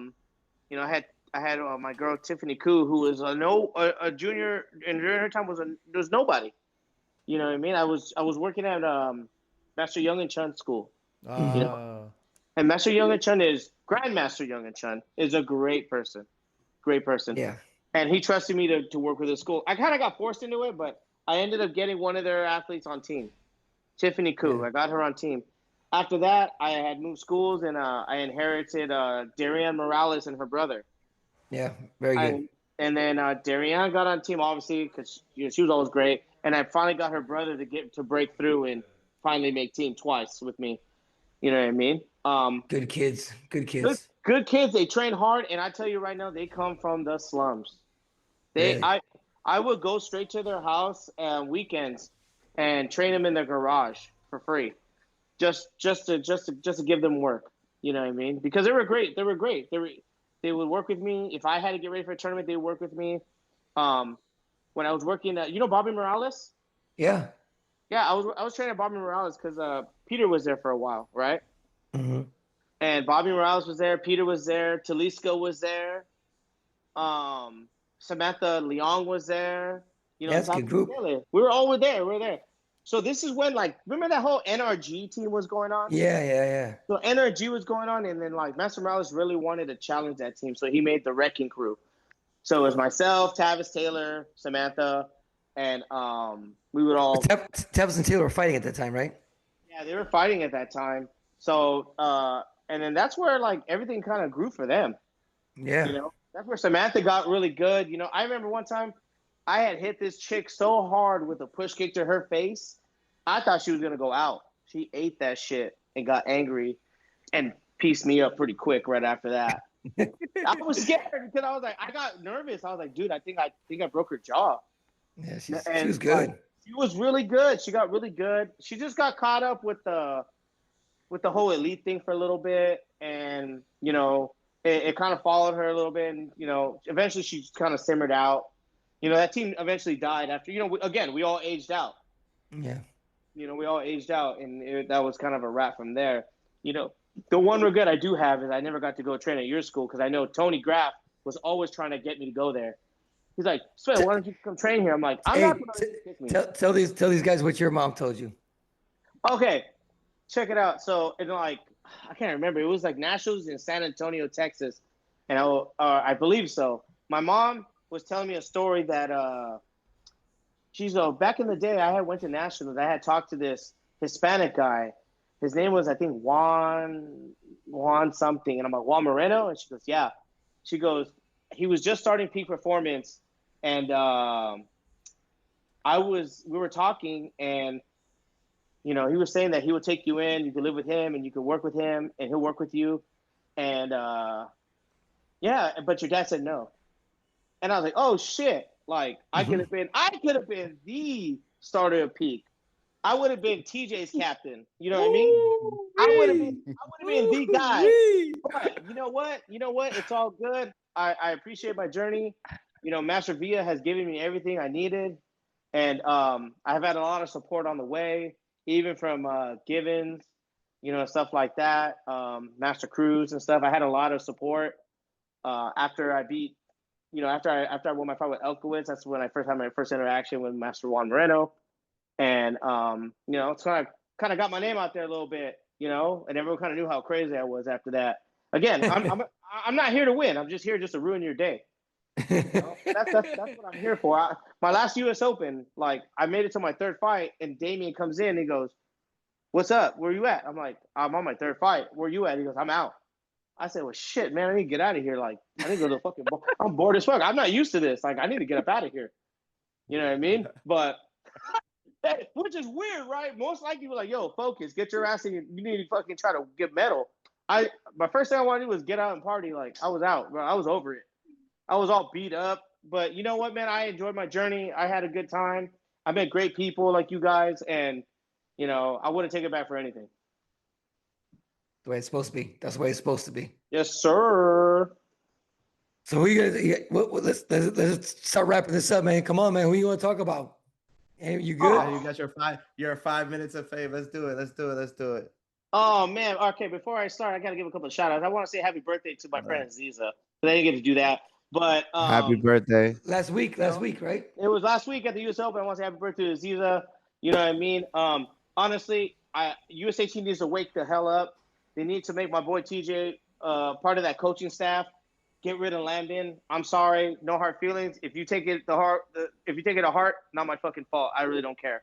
Speaker 7: had my girl Tiffany Koo, who was a junior, and during her time was nobody. You know what I mean? I was working at Master Young and Chun school. You know? And Master Young and Chun Grandmaster Young and Chun is a great person.
Speaker 6: Yeah.
Speaker 7: And he trusted me to work with his school. I kind of got forced into it, but I ended up getting one of their athletes on team, Tiffany Koo. Yeah. I got her on team. After that, I had moved schools, and I inherited Darianne Morales and her brother.
Speaker 6: Yeah, very good.
Speaker 7: And then Darianne got on team, obviously, because she was always great. And I finally got her brother to break through and finally make team twice with me. You know what I mean?
Speaker 6: Good kids. Good
Speaker 7: kids. They train hard, and I tell you right now, they come from the slums. I would go straight to their house on weekends and train them in their garage for free, just to give them work. You know what I mean? Because they were great. They would work with me if I had to get ready for a tournament. They would work with me. When I was working at, Bobby Morales.
Speaker 6: Yeah.
Speaker 7: Yeah, I was training Bobby Morales because Peter was there for a while, right?
Speaker 6: Mm-hmm.
Speaker 7: And Bobby Morales was there. Peter was there. Talisco was there. Samantha Leong was there. You know,
Speaker 6: Yeah, that's a good group.
Speaker 7: Taylor. We were all there. We were there. So this is when, like, remember that whole NRG team was going on?
Speaker 6: Yeah.
Speaker 7: So NRG was going on, and then like Master Morales really wanted to challenge that team, so he made the Wrecking Crew. So it was myself, Tavis Taylor, Samantha, and we would all.
Speaker 6: Tavis and Taylor were fighting at that time, right?
Speaker 7: Yeah, they were fighting at that time. So and then that's where like everything kind of grew for them.
Speaker 6: Yeah.
Speaker 7: You know, that's where Samantha got really good. You know, I remember one time I had hit this chick so hard with a push kick to her face, I thought she was gonna go out. She ate that shit and got angry and pieced me up pretty quick right after that. I was scared because I was like, I got nervous. I was like, dude, I think I broke her jaw.
Speaker 6: Yeah, she was good.
Speaker 7: Like, she was really good. She got really good. She just got caught up with the whole elite thing for a little bit, and you know, it kind of followed her a little bit, and you know, eventually she kind of simmered out. You know, that team eventually died after. You know, we all aged out.
Speaker 6: Yeah.
Speaker 7: You know, we all aged out, and that was kind of a wrap from there. You know, the one regret I do have is I never got to go train at your school because I know Tony Graff was always trying to get me to go there. He's like, Sven, why don't you come train here? I'm like, I'm not going to kick me.
Speaker 6: Tell these guys what your mom told you.
Speaker 7: Okay, check it out. So, it like, I can't remember. It was like Nationals in San Antonio, Texas, and I believe so. My mom was telling me a story that she's back in the day. I had went to Nationals. I had talked to this Hispanic guy. His name was, I think, Juan something, and I'm like, Juan Moreno, and she goes, yeah. She goes, he was just starting peak performance, and we were talking, and you know, he was saying that he would take you in, you could live with him, and you could work with him, and he'll work with you, and yeah, but your dad said no, and I was like, oh shit, like I could have been the starter of peak. I would have been TJ's captain. You know what I mean? I would have been the guy. But you know what? It's all good. I appreciate my journey. You know, Master Villa has given me everything I needed. And I've had a lot of support on the way, even from Givens, you know, stuff like that. Master Cruz and stuff. I had a lot of support after I beat, you know, after I won my fight with Elkowitz. That's when I first had my first interaction with Master Juan Moreno. And you know, it's kind of got my name out there a little bit, you know, and everyone kind of knew how crazy I was after that. Again, I'm not here to win. I'm just here just to ruin your day. You know? That's what I'm here for. My last U.S. Open, like I made it to my third fight, and Damien comes in. And he goes, "What's up? Where you at?" I'm like, "I'm on my third fight. Where you at?" He goes, "I'm out." I said, "Well, shit, man, I need to get out of here. Like, I need to go to the fucking. I'm bored as fuck. I'm not used to this. Like, I need to get up out of here. You know what I mean?" But which is weird, right? Most likely, we're like, "Yo, focus, get your ass in. You need to fucking try to get medal." My first thing I wanted to do was get out and party. Like, I was out, bro. I was over it. I was all beat up, but you know what, man? I enjoyed my journey. I had a good time. I met great people like you guys, and you know, I wouldn't take it back for anything.
Speaker 6: The way it's supposed to be. That's the way it's supposed to be.
Speaker 7: Yes, sir.
Speaker 6: So who you gonna? Let's start wrapping this up, man. Come on, man. Who you want to talk about? Hey, you good?
Speaker 5: Yeah, you got your 5 minutes of fame. Let's do it.
Speaker 7: Oh man. Okay, before I start, I gotta give a couple of shout outs. I want to say happy birthday to my friend Ziza. But I didn't get to do that. But
Speaker 5: Happy birthday.
Speaker 6: Last week, right?
Speaker 7: It was last week at the US Open. I want to say happy birthday to Ziza. You know what I mean? Honestly, USA team needs to wake the hell up. They need to make my boy TJ part of that coaching staff. Get rid of Landon. I'm sorry, no hard feelings. If you take it to heart, not my fucking fault. I really don't care.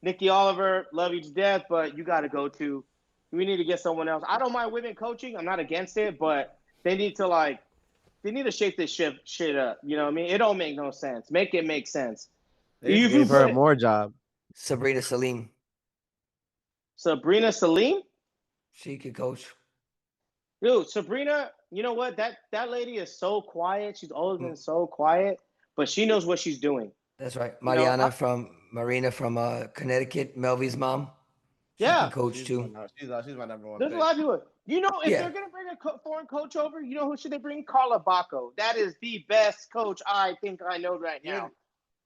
Speaker 7: Nikki Oliver, love you to death, but you got to go to. We need to get someone else. I don't mind women coaching. I'm not against it, but they need to shake this shit up. You know what I mean? It don't make no sense. Make it make sense.
Speaker 5: They gave her more job.
Speaker 6: Sabrina Salim.
Speaker 7: Sabrina Salim?
Speaker 6: She could coach.
Speaker 7: Dude, Sabrina, you know what? That lady is so quiet. She's always been so quiet, but she knows what she's doing.
Speaker 6: That's right. Marina from Connecticut, Melvy's mom. She
Speaker 7: Yeah.
Speaker 6: can coach too.
Speaker 5: She's my number one.
Speaker 7: There's a lot of people. You know, if they're going to bring a foreign coach over, you know who should they bring? Carla Bacco. That is the best coach I think I know right now.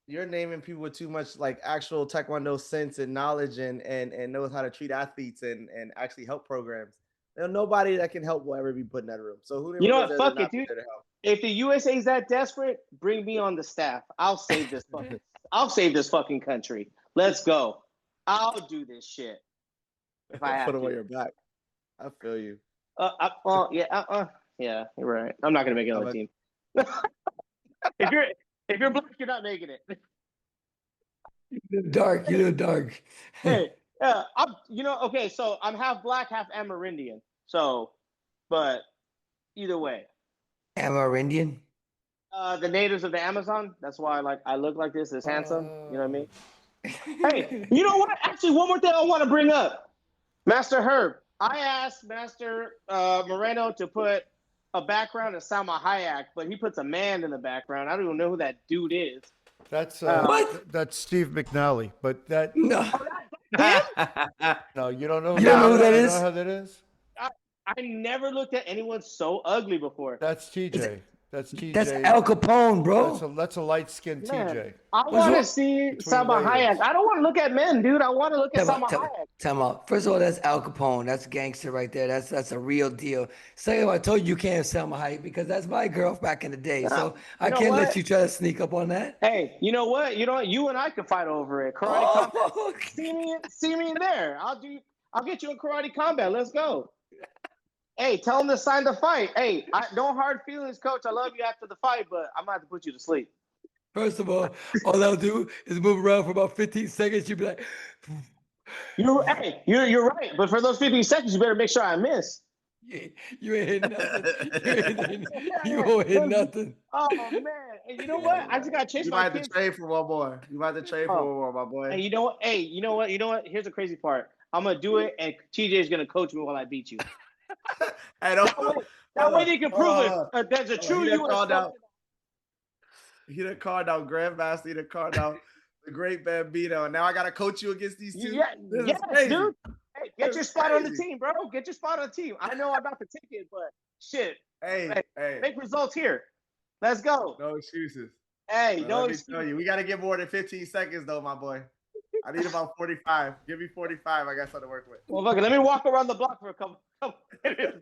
Speaker 5: You're naming people with too much like actual Taekwondo sense and knowledge and knows how to treat athletes and actually help programs. And nobody that can help will ever be put in that room. So who
Speaker 7: You know
Speaker 5: was
Speaker 7: what?
Speaker 5: there to
Speaker 7: Fuck it,
Speaker 5: not be
Speaker 7: dude.
Speaker 5: there to help?
Speaker 7: If the USA's that desperate, bring me on the staff. I'll save this fucking. I'll save this fucking country. Let's go. I'll do this shit if I have
Speaker 5: Put them on
Speaker 7: to.
Speaker 5: your back. I feel you.
Speaker 7: Yeah, you're right. I'm not gonna make another team. if you're black, you're not making it.
Speaker 6: Dark, you know, dark.
Speaker 7: Hey, okay, so I'm half black, half Amerindian. So, but either way,
Speaker 6: Amerindian.
Speaker 7: the natives of the Amazon. That's why I look like this handsome. You know what I mean? Hey, you know what? Actually, one more thing I want to bring up, Master Herb. I asked Master Moreno to put a background of Salma Hayek, but he puts a man in the background. I don't even know who that dude is.
Speaker 4: That's
Speaker 6: What?
Speaker 4: That's Steve McNally, but that
Speaker 6: No,
Speaker 4: no, you don't know.
Speaker 6: You don't know who that
Speaker 4: you
Speaker 6: is?
Speaker 4: know how that is?
Speaker 7: I never looked at anyone so ugly before.
Speaker 4: That's TJ. That's TJ.
Speaker 6: that's Al Capone, bro.
Speaker 4: That's a light skinned
Speaker 7: Man,
Speaker 4: TJ.
Speaker 7: I want to see
Speaker 4: Between
Speaker 7: Salma
Speaker 4: layers.
Speaker 7: Hayek. I don't want to look at men, dude. I want to look at Salma
Speaker 6: Time
Speaker 7: Hayek.
Speaker 6: time out. First of all, that's Al Capone. That's gangster right there. That's a real deal. Second of all, I told you can't sell my hype because that's my girl back in the day. So I
Speaker 7: know
Speaker 6: can't
Speaker 7: what?
Speaker 6: let you try to sneak up on that.
Speaker 7: Hey, you know what? You and I can fight over it. Karate combat.
Speaker 6: Oh,
Speaker 7: See me in there. I'll get you in karate combat. Let's go. Hey, tell him to sign the fight. Hey, no hard feelings, coach. I love you after the fight, but I'm gonna have to put you to sleep.
Speaker 6: first of all I'll do is move around for about 15 seconds. You'll be like,
Speaker 7: You're right. But for those 15 seconds, you better make sure I miss.
Speaker 6: you ain't hitting nothing. You won't hit nothing.
Speaker 7: Oh man. And you know what? I just got chased
Speaker 5: You
Speaker 7: by
Speaker 5: might have
Speaker 7: kids.
Speaker 5: to trade for one more. You might have to trade for one more, my boy.
Speaker 7: And you know what? Hey, you know what? Here's the crazy part. I'm gonna do it, and TJ is gonna coach me while I beat you.
Speaker 5: Hey,
Speaker 7: That way they can prove it. There's a true
Speaker 5: He done
Speaker 7: U.S.
Speaker 5: called out.
Speaker 7: president.
Speaker 5: He done called out Grandmaster. He done called out the great Bambino. And now I gotta coach you against these two.
Speaker 7: Yeah,
Speaker 5: This is
Speaker 7: yes,
Speaker 5: crazy.
Speaker 7: dude. Hey, get
Speaker 5: This
Speaker 7: your
Speaker 5: is
Speaker 7: spot on the
Speaker 5: crazy.
Speaker 7: team, bro. Get your spot on the team. I know I'm about to take it, but shit.
Speaker 5: Hey.
Speaker 7: Make results here. Let's go.
Speaker 5: No excuses.
Speaker 7: Hey,
Speaker 5: But
Speaker 7: no
Speaker 5: let me
Speaker 7: excuse.
Speaker 5: tell you, we gotta get more than 15 seconds though, my boy. I need about 45. Give me 45. I got something to work with.
Speaker 7: Well, fuck it. Let me walk around the block for a couple minutes.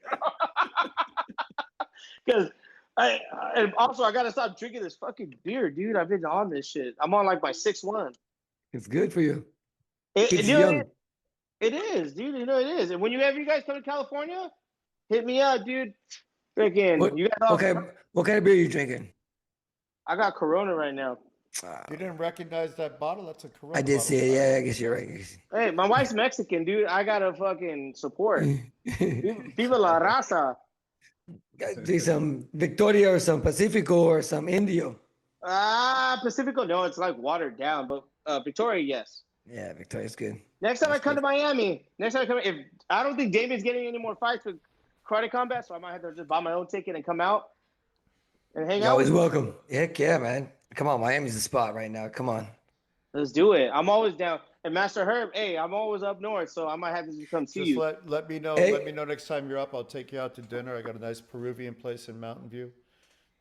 Speaker 7: Because and also I gotta stop drinking this fucking beer, dude. I've been on this shit. I'm on my 6-1.
Speaker 6: It's good for you.
Speaker 7: It
Speaker 6: Keeps you young.
Speaker 7: is, dude. You know it is. And whenever you guys come to California, hit me up, dude. Freaking,
Speaker 6: What,
Speaker 7: you guys.
Speaker 6: okay, what kind of beer are you drinking?
Speaker 7: I got Corona right now.
Speaker 4: You didn't recognize that bottle? That's a Corona
Speaker 6: I did
Speaker 4: bottle.
Speaker 6: see it. Yeah, I guess you're right.
Speaker 7: Hey, my wife's Mexican, dude. I gotta fucking support. Viva la raza.
Speaker 6: Drink some Victoria or some Pacifico or some Indio.
Speaker 7: Pacifico, no, it's like watered down, but Victoria, yes.
Speaker 6: Yeah, Victoria's good.
Speaker 7: Next time I come to Miami, if I don't think David's getting any more fights with karate combat, so I might have to just buy my own ticket and come out and hang
Speaker 6: You're
Speaker 7: out.
Speaker 6: always welcome. Heck yeah, man. Come on, Miami's the spot right now. Come on.
Speaker 7: Let's do it. I'm always down. And Master Herb, hey, I'm always up north, so I might have to just come see
Speaker 4: Just
Speaker 7: you.
Speaker 4: let me know.
Speaker 6: Hey.
Speaker 4: Let me know next time you're up. I'll take you out to dinner. I got a nice Peruvian place in Mountain View.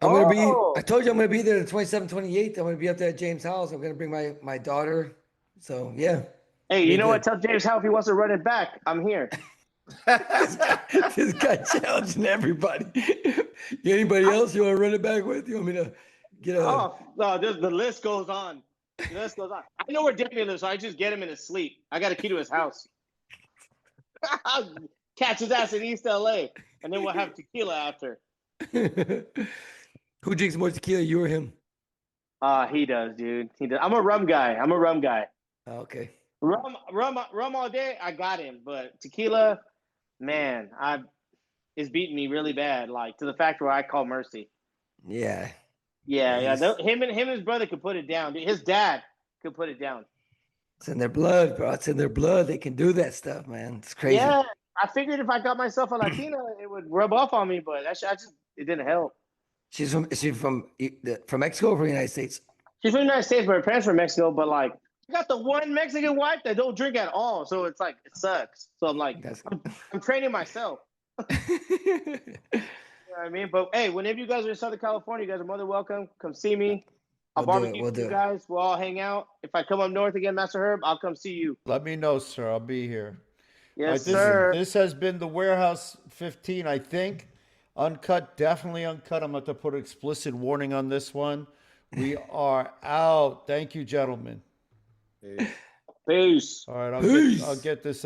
Speaker 6: I'm gonna be.
Speaker 7: Oh.
Speaker 6: I told you I'm gonna be there the 27th, 28th. I'm gonna be up there at James' house. I'm gonna bring my daughter. So yeah.
Speaker 7: Hey,
Speaker 6: Be
Speaker 7: you know what?
Speaker 6: good.
Speaker 7: Tell James how if he wants to run it back, I'm here.
Speaker 6: This guy challenging everybody. Anybody else you want to run it back with? You want me to get a?
Speaker 7: Oh, no, the list goes on. The list goes on. I know where Damian lives, so I just get him in his sleep. I got a key to his house. I'll catch his ass in East LA, and then we'll have tequila after.
Speaker 6: Who drinks more tequila, you or him?
Speaker 7: He does, dude. He does. I'm a rum guy.
Speaker 6: Oh, okay.
Speaker 7: Rum all day. I got him, but tequila, man, it's beating me really bad. Like to the fact where I call mercy.
Speaker 6: Yeah.
Speaker 7: Yeah. Him and his brother could put it down. His dad could put it down.
Speaker 6: It's in their blood, bro. It's in their blood. They can do that stuff, man. It's crazy.
Speaker 7: Yeah, I figured if I got myself a Latina, it would rub off on me, but it didn't help.
Speaker 6: Is she from Mexico or from the United States?
Speaker 7: She's from the United States, but her parents from Mexico. But like, I got the one Mexican wife that don't drink at all, so it's like it sucks. So I'm like, I'm training myself. You know what I mean? But hey, whenever you guys are in Southern California, you guys are more than welcome. Come see me. I'll barbecue with you guys. We'll all hang out. If I come up north again, Master Herb, I'll come see you.
Speaker 4: Let me know, sir. I'll be here.
Speaker 7: Yes,
Speaker 4: All right,
Speaker 7: sir.
Speaker 4: this has been the Warehouse 15, I think. Uncut, definitely uncut. I'm going to put an explicit warning on this one. We are out. Thank you, gentlemen.
Speaker 7: Peace.
Speaker 4: All right, I'll
Speaker 6: Peace.
Speaker 4: get this